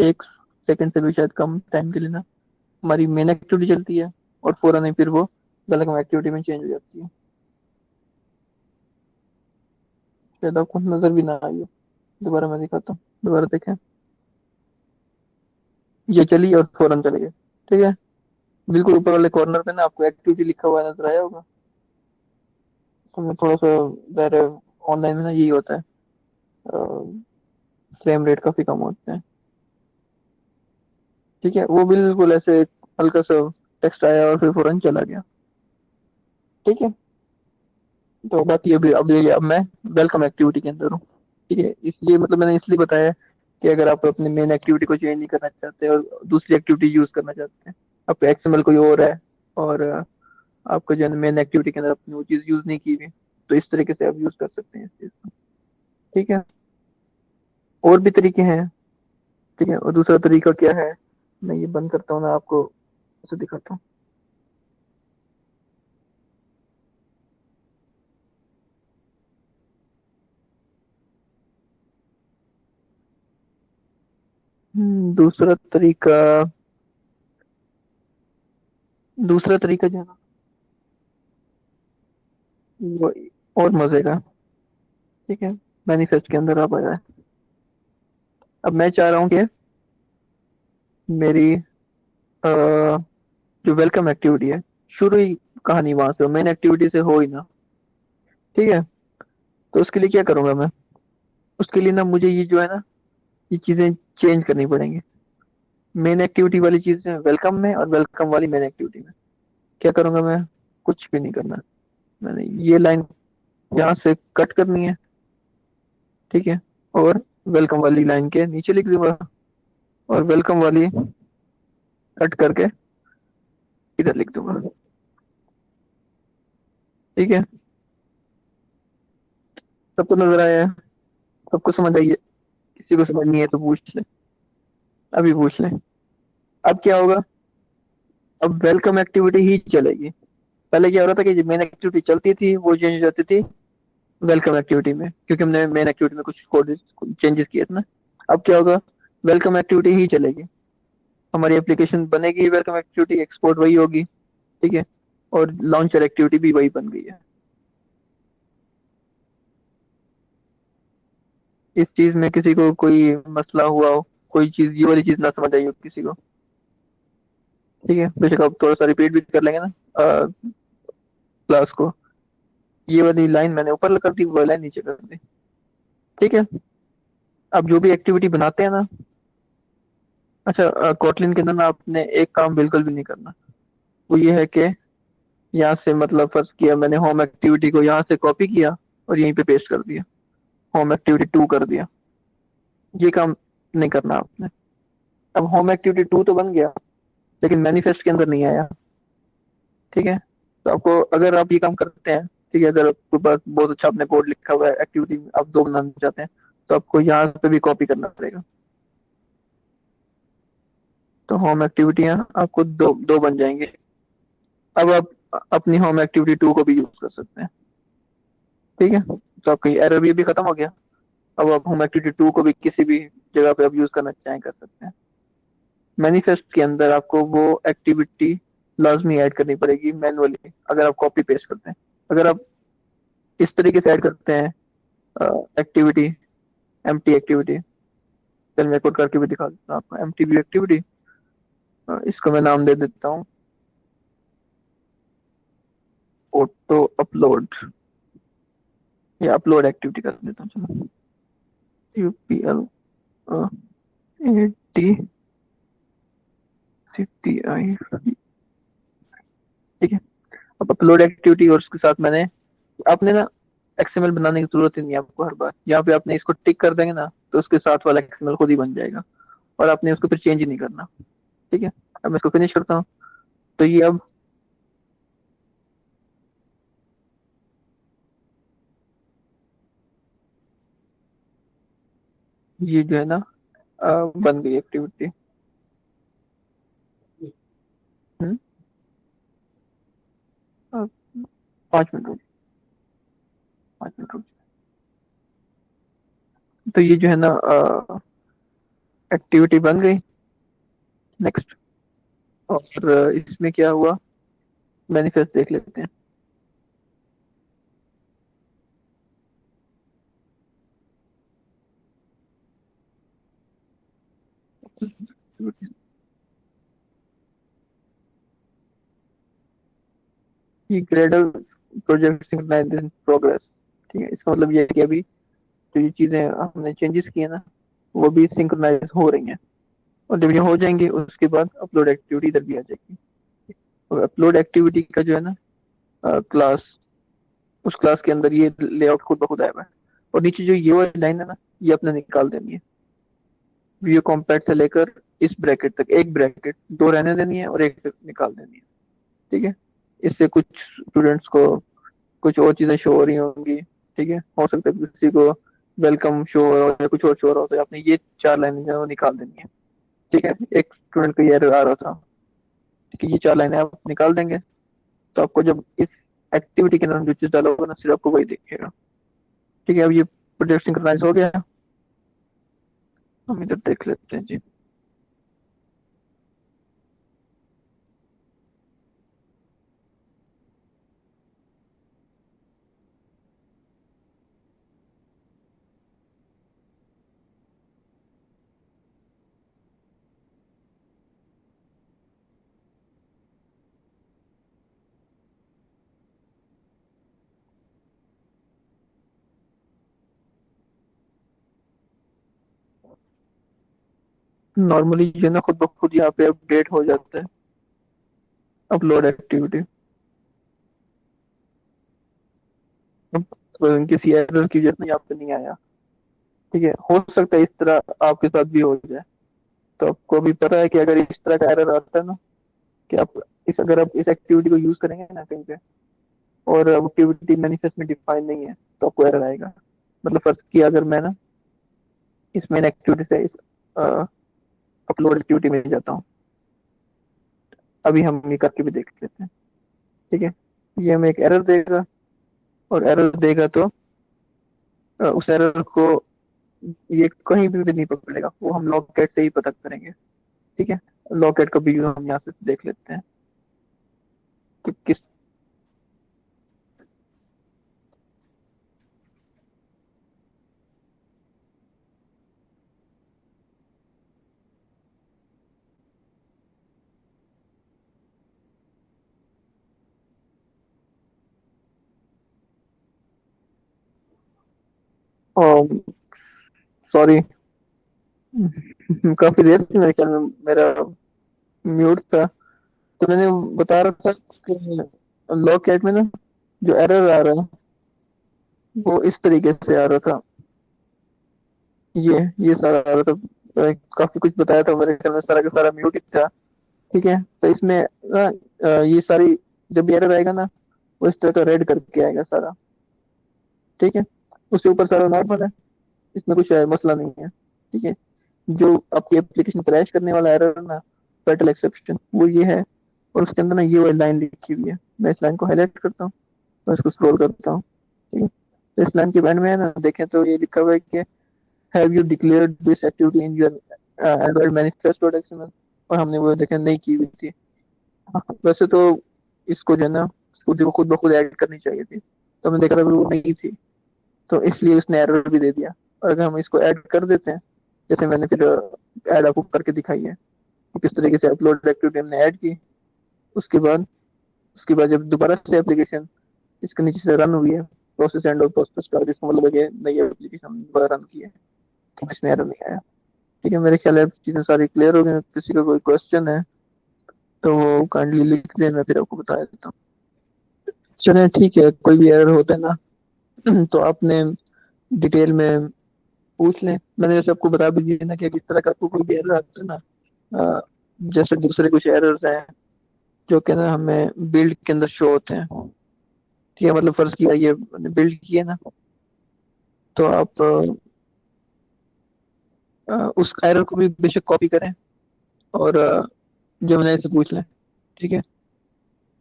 1 सेकंड से भी शायद कम टाइम के लिए ना, हमारी मेन एक्टिविटी चलती है और फौरन ही फिर वो वेलकम एक्टिविटी में चेंज हो जाती है। शायद आपको नजर भी ना आई हो। दोबारा मैं दिखाता हूँ, दोबारा देखें। ये चली और फौरन चली गई। ठीक है। बिल्कुल ऊपर वाले कॉर्नर पे ना आपको एक्टिविटी लिखा हुआ नजर आया होगा। तो मैं थोड़ा सा ज़्यादा, ऑनलाइन में ना यही होता है, फ्रेम रेट काफी कम होते हैं। ठीक है, वो बिल्कुल ऐसे हल्का सा टेक्स्ट आया और फिर फौरन चला गया। ठीक है। तो बाकी अब मैं वेलकम एक्टिविटी के अंदर हूँ। ठीक है, इसलिए मतलब मैंने इसलिए बताया कि अगर आप अपने मेन एक्टिविटी को चेंज नहीं करना चाहते और दूसरी एक्टिविटी यूज करना चाहते हैं, आप एक्सएमएल कोई और है और आपको जो मेन एक्टिविटी के अंदर अपनी वो चीज यूज नहीं की हुई, तो इस तरीके से आप यूज कर सकते हैं इस चीज को। ठीक है। और भी तरीके हैं। ठीक है, और दूसरा तरीका क्या है, मैं ये बंद करता हूँ ना, आपको उसे दिखाता हूँ। दूसरा तरीका जो है ना, वो और मजे का। ठीक है, मैनिफेस्ट के अंदर आप आ जाए। अब मैं चाह रहा हूँ कि मेरी जो वेलकम एक्टिविटी है, शुरू ही कहानी वहां से मेन एक्टिविटी से हो ही ना। ठीक है। तो उसके लिए क्या करूंगा मैं, उसके लिए ना मुझे ये जो है ना, ये चीजें चेंज करनी पड़ेंगी। मेन एक्टिविटी वाली चीजें वेलकम में और वेलकम वाली मेन एक्टिविटी में। क्या करूंगा मैं, कुछ भी नहीं करना। मैंने ये लाइन यहाँ से कट करनी है। ठीक है। और वेलकम वाली लाइन के नीचे लिख दूंगा, और वेलकम वाली कट करके इधर लिख दूंगा। ठीक है, सबको नजर आया है, सबको समझ आई है। किसी को समझ नहीं है तो पूछ ले, अभी पूछ ले। अब क्या होगा, अब वेलकम एक्टिविटी ही चलेगी। पहले क्या हो रहा था कि जो मेन एक्टिविटी चलती थी वो चेंज हो जाती थी वेलकम एक्टिविटी में, क्योंकि हमने मेन एक्टिविटी में कुछ कोड चेंजेस किए थे ना। अब क्या होगा, वेलकम एक्टिविटी ही चलेगी, हमारी एप्लीकेशन बनेगी, वेलकम एक्टिविटी एक्सपोर्ट वही होगी। ठीक है। और लॉन्चर एक्टिविटी भी वही बन गई है। इस चीज में किसी को कोई मसला हुआ हो, कोई चीज ये वाली चीज ना समझ आई हो किसी को। ठीक है, बेशक आप थोड़ा सा रिपीट भी कर लेंगे ना क्लास को। ये वाली लाइन मैंने ऊपर कर दी, वो लाइन नीचे कर दी। ठीक है। अब जो भी एक्टिविटी बनाते हैं ना, अच्छा कोटलिन के अंदर ना आपने एक काम बिल्कुल भी नहीं करना। वो ये है कि यहाँ से मतलब फर्ज किया मैंने होम एक्टिविटी को यहाँ से कॉपी किया और यहीं पे पेस्ट कर दिया, होम एक्टिविटी 2 कर दिया। ये काम नहीं करना आपने। अब होम एक्टिविटी 2 तो बन गया, लेकिन मैनिफेस्ट के अंदर नहीं आया। ठीक है। तो आपको, अगर आप ये काम करते हैं, ठीक है, अगर आपके पास बहुत अच्छा आपने कोड लिखा हुआ है, एक्टिविटी आप 2 बनाना चाहते हैं, तो आपको यहाँ पे भी कॉपी करना पड़ेगा। तो होम एक्टिविटियाँ आपको दो दो बन जाएंगे। अब आप अपनी होम एक्टिविटी 2 को भी यूज कर सकते हैं। ठीक है। तो आपका एरर भी खत्म हो गया। अब आप होम एक्टिविटी 2 को भी किसी भी जगह पे आप यूज करना चाहें कर सकते हैं। मैनिफेस्ट के अंदर आपको वो एक्टिविटी लाजमी ऐड करनी पड़ेगी मैनुअली, अगर आप कॉपी पेस्ट करते हैं। अगर आप इस तरीके से ऐड करते हैं एक्टिविटी, एम्प्टी एक्टिविटी, चल मैं कोड करके भी दिखा देता हूँ आपको। एम्प्टी एक्टिविटी, इसको मैं नाम दे देता हूँ ऑटो अपलोड, या अपलोड एक्टिविटी कर देता हूँ। चलो, UPL AD CTI ठीक है। अब अपलोड एक्टिविटी और उसके साथ मैंने, आपने ना एक्सएमएल बनाने की जरूरत ही नहीं है आपको। हर बार यहाँ पे आपने इसको टिक कर देंगे ना, तो उसके साथ वाला एक्सएमएल खुद ही बन जाएगा, और आपने उसको फिर चेंज ही नहीं करना। ठीक है। अब मैं इसको फिनिश करता हूँ। तो ये अब, ये जो है ना, बन गई एक्टिविटी। 5 मिनट रुक, 5 मिनट रुक। तो ये जो है ना, एक्टिविटी बन गई। नेक्स्ट। और इसमें क्या हुआ, मैनिफेस्ट देख लेते हैं। ये ग्रेडल प्रोजेक्ट सिंक्रोनाइजेशन प्रोग्रेस। ठीक है, इसका मतलब ये है कि अभी जो ये चीजें हमने चेंजेस किए ना, वो भी सिंक्रोनाइज हो रही हैं। और जब ये हो जाएंगे उसके बाद अपलोड एक्टिविटी इधर भी आ जाएगी। और अपलोड एक्टिविटी का जो है ना, क्लास, उस क्लास के अंदर ये लेआउट खुद ब खुद आएगा। और नीचे जो ये वाली लाइन है ना, ये अपने निकाल देनी है। व्यू कॉम्पैक्ट से लेकर इस ब्रैकेट तक, एक ब्रैकेट, दो रहने देनी है और एक निकाल देनी है। ठीक है। इससे कुछ स्टूडेंट्स को कुछ और चीजें शो हो रही होंगी। ठीक है, हो सकता है किसी को वेलकम शो हो रहा हो या कुछ और शो हो रहा हो, तो आपने ये 4 लाइनें जो है वो निकाल देनी है। ठीक है। एक स्टूडेंट को ये एरर आ रहा था, ठीक है, ये 4 लाइनें आप निकाल देंगे, तो आपको जब इस एक्टिविटी के अंदर जो चीज डाला होगा ना, सिर्फ आपको वही दिखेगा। ठीक है। अब ये प्रोजेक्ट सिंक्रोनाइज हो गया। हम इधर देख लेते हैं जी। नॉर्मली जो है ना, खुद ब खुद यहाँ पे अपडेट हो जाता है अपलोड एक्टिविटी। अब किसी एरर की वजह से यहाँ पे नहीं आया। ठीक है, हो सकता है इस तरह आपके साथ भी हो जाए। तो आपको अभी पता है कि अगर इस तरह का एरर आता है ना, कि आप इस, अगर आप इस एक्टिविटी को यूज करेंगे ना कहीं पे, और एक्टिविटी मैनिफेस्ट में डिफाइन नहीं है, तो आपको एरर आएगा। मतलब फर्ज किया अगर मैं ना इस मेन एक्टिविटी से इस अपलोड एक्टिविटी में जाता हूँ, अभी हम ये करके भी देख लेते हैं। ठीक है। ये हमें एक एरर देगा, और एरर देगा तो उस एरर को ये कहीं भी नहीं पकड़ेगा, वो हम लॉगकैट से ही पता करेंगे। ठीक है। लॉगकैट का भी हम यहाँ से देख लेते हैं कि किस। सॉरी, काफी देर से मेरे ख्याल में मेरा म्यूट था। तो मैंने बता रहा था कि लॉगकैट में ना जो एरर आ रहा है वो इस तरीके से आ रहा था। ये सारा आ रहा था। काफी कुछ बताया था, मेरे ख्याल में सारा का सारा म्यूट ही था। ठीक है। तो इसमें ना, ये सारी, जब एरर आएगा ना, वो इस तरह का रेड करके आएगा सारा। ठीक है। उसके ऊपर सारा नॉर्मल है, इसमें कुछ मसला नहीं है। ठीक है। जो आपकी एप्लीकेशन क्रैश करने वाला एरर ना, फेटल एक्सेप्शन, वो ये है। और उसके अंदर ना ये वाली लाइन लिखी हुई है। मैं इस लाइन को हाईलाइट करता हूँ और इसको स्क्रॉल करता हूँ। ठीक है। तो इस लाइन के बैंड में है ना, देखें तो ये लिखा हुआ है कि have you declared this activity in your Android manifest dot XML. और हमने वो देखें नहीं की हुई थी। हाँ, वैसे तो इसको जो है ना, खुद को खुद ब खुद ऐड करनी चाहिए थी, तो हमने देखा था वो नहीं थी, तो इसलिए उसने एरर भी दे दिया। और अगर हम इसको ऐड कर देते हैं, जैसे मैंने फिर ऐड आपको करके दिखाई है कि किस तरीके से अपलोड एक्टिविटी हमने ऐड की। उसके बाद, जब दोबारा से एप्लीकेशन इसके नीचे से रन हुई है, प्रोसेस एंड और प्रोसेस स्टार्ट, इसका मतलब है कि नई एप्लीकेशन हमने दोबारा रन की है, तो इसमें एरर नहीं आया। ठीक है, मेरे ख्याल है अब चीजें सारी क्लियर हो गई। किसी का कोई क्वेश्चन है तो वो काइंडली लिख दें, मैं फिर आपको बता देता हूँ। चलें ठीक है, कोई भी एरर होता है ना तो आपने डिटेल में पूछ लें। मैंने जैसे आपको बता भी दिया ना कि किस तरह का आपको कोई भी एरर आता है ना, अ, जैसे दूसरे कुछ एरर्स हैं जो कि ना हमें बिल्ड के अंदर शो होते हैं। ठीक है, मतलब फर्ज किया ये बिल्ड किया ना, तो आप उस एरर को भी बेशक कॉपी करें और जमुनाई से पूछ लें। ठीक है,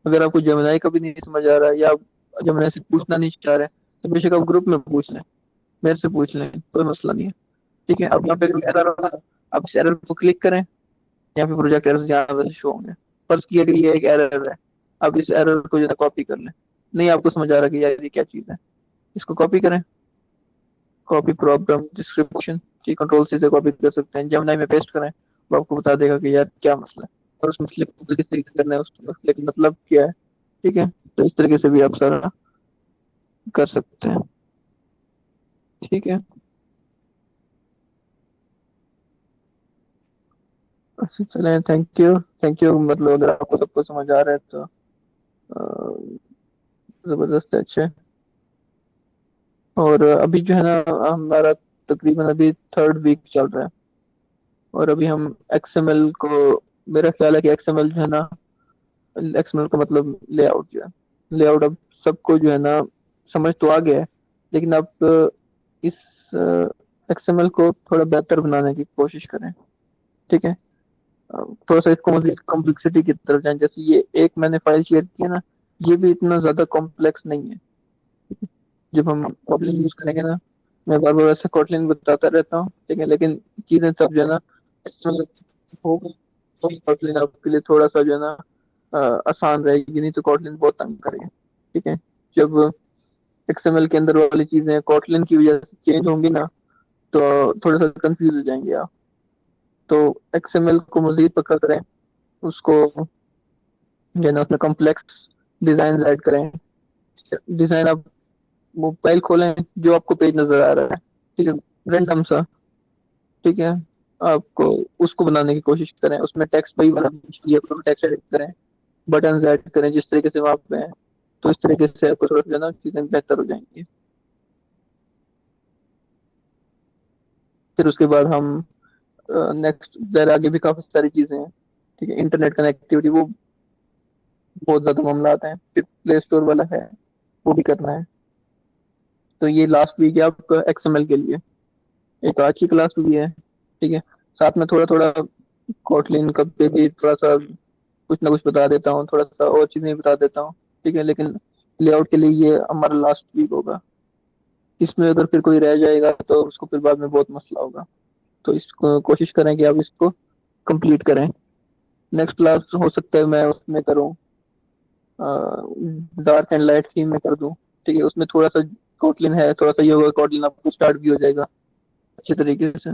अगर आपको जमुनाई का भी नहीं समझ आ रहा है या आप जमुनाई से पूछना नहीं चाह रहे तो बेशक आप ग्रुप में पूछ लें, मेरे से पूछ लें, कोई मसला नहीं है। ठीक है, अब यहाँ पे एरर होगा, आप इस एरर को क्लिक करें, यहाँ पे प्रोजेक्ट एरर यहाँ वैसे शो होंगे। फर्ज किया कि ये एक एरर है, आप इस एरर को जो है कॉपी कर लें। नहीं आपको समझ आ रहा कि यार ये क्या चीज़ है, इसको कॉपी करें, कॉपी प्रॉब्लम डिस्क्रिप्शन की कंट्रोल सी से कॉपी कर सकते हैं, जेमिनी में पेस्ट करें, वो आपको बता देगा कि यार क्या मसला है और उस मसले को किस तरीके से करना है, उस मसले का मतलब क्या है। ठीक है, तो इस तरीके से भी आप सारा कर सकते हैं। ठीक है, अच्छा चलें, थैंक यू थैंक यू। मतलब अगर आपको सबको समझ आ रहा है तो जबरदस्त है, अच्छा है। और अभी जो है ना हमारा तकरीबन अभी थर्ड वीक चल रहा है और अभी हम एक्सएमएल को, मेरा ख्याल है कि एक्सएमएल जो है ना, एक्सएमएल का मतलब लेआउट जो है, लेआउट अब सबको जो है ना समझ तो आ गया है, लेकिन अब इस एक्सएमएल को थोड़ा बेहतर बनाने की कोशिश करें। ठीक है, थोड़ा सा इसको मजीद कॉम्प्लेक्सिटी की तरफ जाएं। जैसे ये एक मैंने फाइल शेयर की है ना, ये भी इतना ज्यादा कॉम्प्लेक्स नहीं है। जब हम कोटलिन यूज करेंगे ना, मैं बार बार ऐसे कोटलिन बताता रहता हूँ, ठीक है, लेकिन चीजें सब जो है ना इसमें होगा, तो कोटलिन आपके लिए थोड़ा सा जो है ना आसान रहेगी, नहीं तो कोटलिन बहुत तंग करेगी। ठीक है, जब एक्सएमएल के अंदर वाली चीजें कोटलिन की वजह से चेंज होंगी ना, तो थोड़ा सा कंफ्यूज हो जाएंगे आप। तो एक्सएमएल को मजीद पक्का करें, उसको जो है ना उसमें कॉम्प्लेक्स डिजाइन ऐड करें। डिजाइन आप मोबाइल खोलें, जो आपको पेज नजर आ रहा है, ठीक है, रैंडम सा, ठीक है, आपको उसको बनाने की कोशिश करें, उसमें टेक्स्ट वही बनाने चाहिए, टेक्स्ट एडिट करें, बटन ऐड करें जिस तरीके से वहां पे हैं, तो इस तरीके से आपको थोड़ा सा ना चीजें बेहतर हो जाएंगी। फिर उसके बाद हम नेक्स्ट जरा आगे भी काफी सारी चीजें हैं। ठीक है, इंटरनेट कनेक्टिविटी वो बहुत ज्यादा मामला आता है, फिर प्ले स्टोर वाला है, वो भी करना है। तो ये लास्ट वीक है आपका एक्सएमएल के लिए, एक आज की क्लास हुई है। ठीक है, साथ में थोड़ा थोड़ा कोटलिन का पे भी थोड़ा सा कुछ ना कुछ बता देता हूँ, थोड़ा सा और चीजें बता देता हूँ। ठीक है, लेकिन लेआउट के लिए ये हमारा लास्ट वीक होगा। इसमें अगर फिर कोई रह जाएगा तो उसको फिर बाद में बहुत मसला होगा। तो इसको कोशिश करें कि आप इसको कंप्लीट करें। नेक्स्ट क्लास हो सकता है मैं उसमें करूँ, डार्क एंड लाइट थीम में कर दूँ। ठीक है, उसमें थोड़ा सा कोटलिन है, थोड़ा सा ये होगा कोटलिन आपको स्टार्ट भी हो जाएगा अच्छे तरीके से,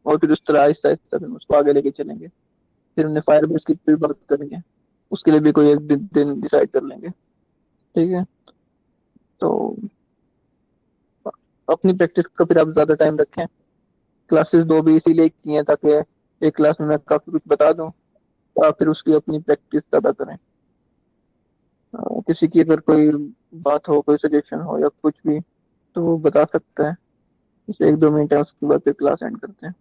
और फिर उस तरह आहिस्ता आहिस्ता फिर उसको आगे लेके चलेंगे। फिर हमने फायर बेस की फिर बात करेंगे, उसके लिए भी कोई एक दिन डिसाइड कर लेंगे। ठीक है, तो अपनी प्रैक्टिस का फिर आप ज्यादा टाइम रखें। क्लासेस दो भी इसीलिए की हैं ताकि एक क्लास में मैं काफी कुछ बता दूं, तो आप फिर उसकी अपनी प्रैक्टिस ज्यादा करें। किसी की अगर कोई बात हो, कोई सजेशन हो या कुछ भी, तो वो बता सकता है। जैसे एक दो मिनट है, उसके बाद फिर क्लास एंड करते हैं।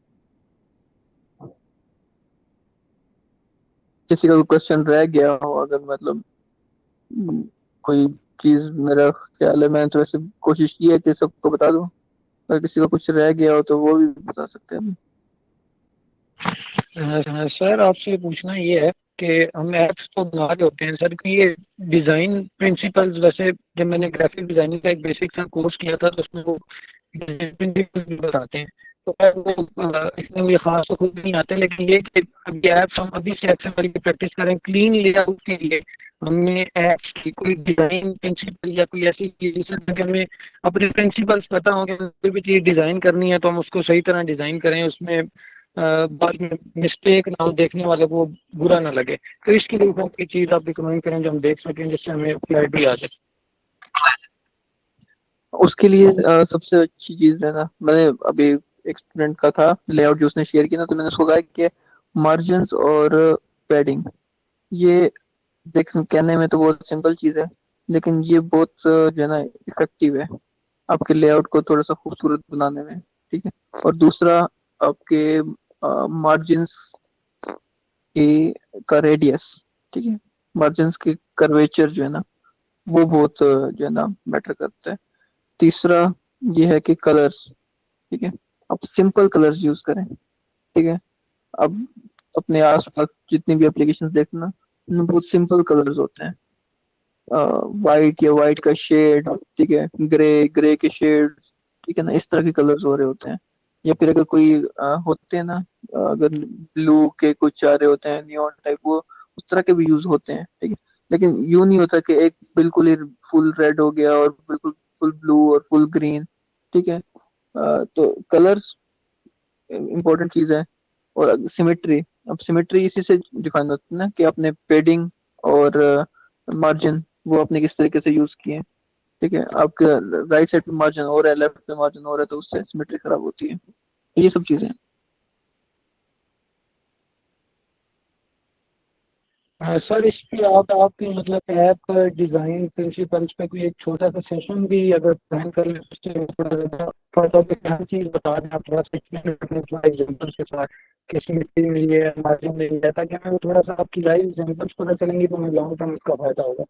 किसी का कोई क्वेश्चन रह गया हो अगर, मतलब हम्म, कोई चीज, मेरा ख्याल है मैंने तो वैसे कोशिश की है कि सबको बता दूं, अगर किसी का कुछ रह गया हो तो वो भी बता सकते हैं। सर आपसे पूछना ये है कि हम ऐप्स तो बना रहे होते हैं सर कि ये डिज़ाइन प्रिंसिपल्स, वैसे जब मैंने ग्राफिक डिज़ाइनिंग का एक बेसिक सा कोर्स किया था तो उसमें वो प्रिंसिपल्स भी बताते हैं। तो खैर वो इसमें मुझे खास तो खुद नहीं आते, लेकिन ये कि अब ये ऐप्स हम अभी से एक्सेल की प्रैक्टिस करें क्लीन लेआउट के लिए, हमें ऐप्स की कोई डिज़ाइन प्रिंसिपल या कोई ऐसी चीज़ जिससे कि हमें अपने प्रिंसिपल्स पता हो कि कोई भी चीज़ डिज़ाइन करनी है तो हम उसको सही तरह डिज़ाइन करें, उसमें बाद में मिस्टेक ना हो, देखने वाले को बुरा ना लगे। तो इसके लिए कौन सी चीज आप रिकमेंड करें जो हम देख सकें जिससे हमें क्लैरिटी आ जाए। उसके लिए सबसे अच्छी चीज है ना, मैंने अभी एक स्टूडेंट का था लेआउट जो उसने शेयर किया ना, तो मैंने उसको कहा कि मार्जिन्स और पैडिंग, ये देख कहने में तो बहुत सिंपल चीज है, लेकिन ये बहुत जो है ना इफेक्टिव है आपके लेआउट को थोड़ा सा खूबसूरत बनाने में। ठीक है। और दूसरा, आपके मार्जिन्स की का रेडियस। ठीक है। मार्जिन्स की कर्वेचर जो है ना, वो बहुत जो है ना मैटर करता है। तीसरा ये है कि कलर्स। ठीक है। आप सिंपल कलर्स यूज करें। ठीक है। अब अपने आसपास जितनी भी एप्लीकेशंस देखना, उनमें बहुत सिंपल कलर्स होते हैं। वाइट या वाइट का शेड, ठीक है, ग्रे, ग्रे के शेड, ठीक है ना, इस तरह के कलर्स हो रहे होते हैं। या फिर अगर कोई होते हैं ना, अगर ब्लू के कुछ आ रहे होते हैं नियॉन टाइप, वो उस तरह के भी यूज होते हैं। ठीक है। लेकिन यूं नहीं होता कि एक बिल्कुल ही फुल रेड हो गया और बिल्कुल फुल ब्लू और फुल ग्रीन। ठीक है। तो कलर्स इंपॉर्टेंट चीज है। और सिमेट्री, अब सिमेट्री इसी से डिफाइन होती है ना, कि आपने पेडिंग और मार्जिन वो आपने किस तरीके से यूज किए हैं। ठीक है। आपके राइट साइड पे मार्जिन और है, लेफ्ट पे मार्जिन और है, तो उससे सिमेट्री खराब होती है। ये सब चीजें। सर इस पे आप मतलब ऐप डिज़ाइन प्रिंसिपल्स पे कोई एक छोटा सा सेशन भी अगर प्लान कर लें, उससे थोड़ा सा हर चीज़ बता दें, आप थोड़ा सा एक्सप्लेन करें थोड़ा एग्जांपल्स के साथ, किस मिट्टी में ये मार्जिन में लिया, ताकि हमें वो थोड़ा सा आपकी लाइव एग्जांपल्स पता चलेंगे तो हमें लॉन्ग टर्म इसका फायदा होगा।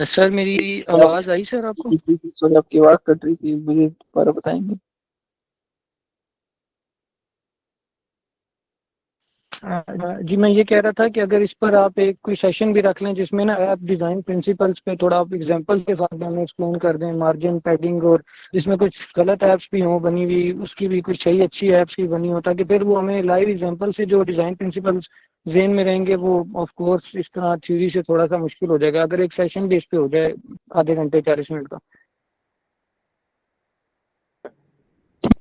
सर मेरी आवाज़ आई सर आपको? सॉरी, आपकी आवाज कट रही थी, मुझे दोबारा बताएंगे? जी मैं ये कह रहा था कि अगर इस पर आप एक कोई सेशन भी रख लें जिसमें ना ऐप डिज़ाइन प्रिंसिपल्स पे थोड़ा आप एग्जांपल्स के साथ हमें एक्सप्लेन कर दें, मार्जिन पैडिंग, और जिसमें कुछ गलत ऐप्स भी हों बनी हुई, उसकी भी कुछ सही अच्छी ऐप्स की बनी हो, ताकि फिर वो हमें लाइव एग्जांपल से जो डिज़ाइन प्रिंसिपल्स जेन में रहेंगे, वो ऑफ कोर्स इस तरह थ्योरी से थोड़ा सा मुश्किल हो जाएगा अगर एक सेशन बेस पे हो जाए आधे घंटे 40 मिनट का।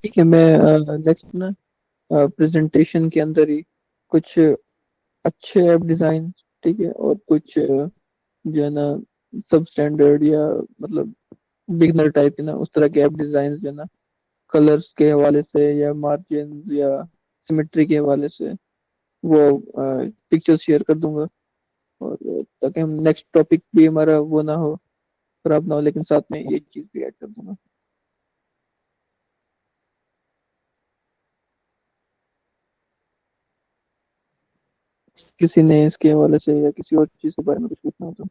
ठीक है, मैं नेक्स्ट ना प्रेजेंटेशन के अंदर ही कुछ अच्छे ऐप डिजाइन, ठीक है, और कुछ जो है ना सब स्टैंडर्ड या मतलब बिगनर टाइप के ना उस तरह के ऐप डिजाइन जो है ना, कलर्स के हवाले से या मार्जिन या सिमेट्री के हवाले से वो पिक्चर शेयर कर दूंगा। और ताकि हम नेक्स्ट टॉपिक भी हमारा वो ना हो, खराब ना हो, लेकिन साथ में ये चीज भी ऐड कर दूंगा। किसी ने इसके हवाले से या किसी और चीज के बारे में कुछ पूछना हो तो।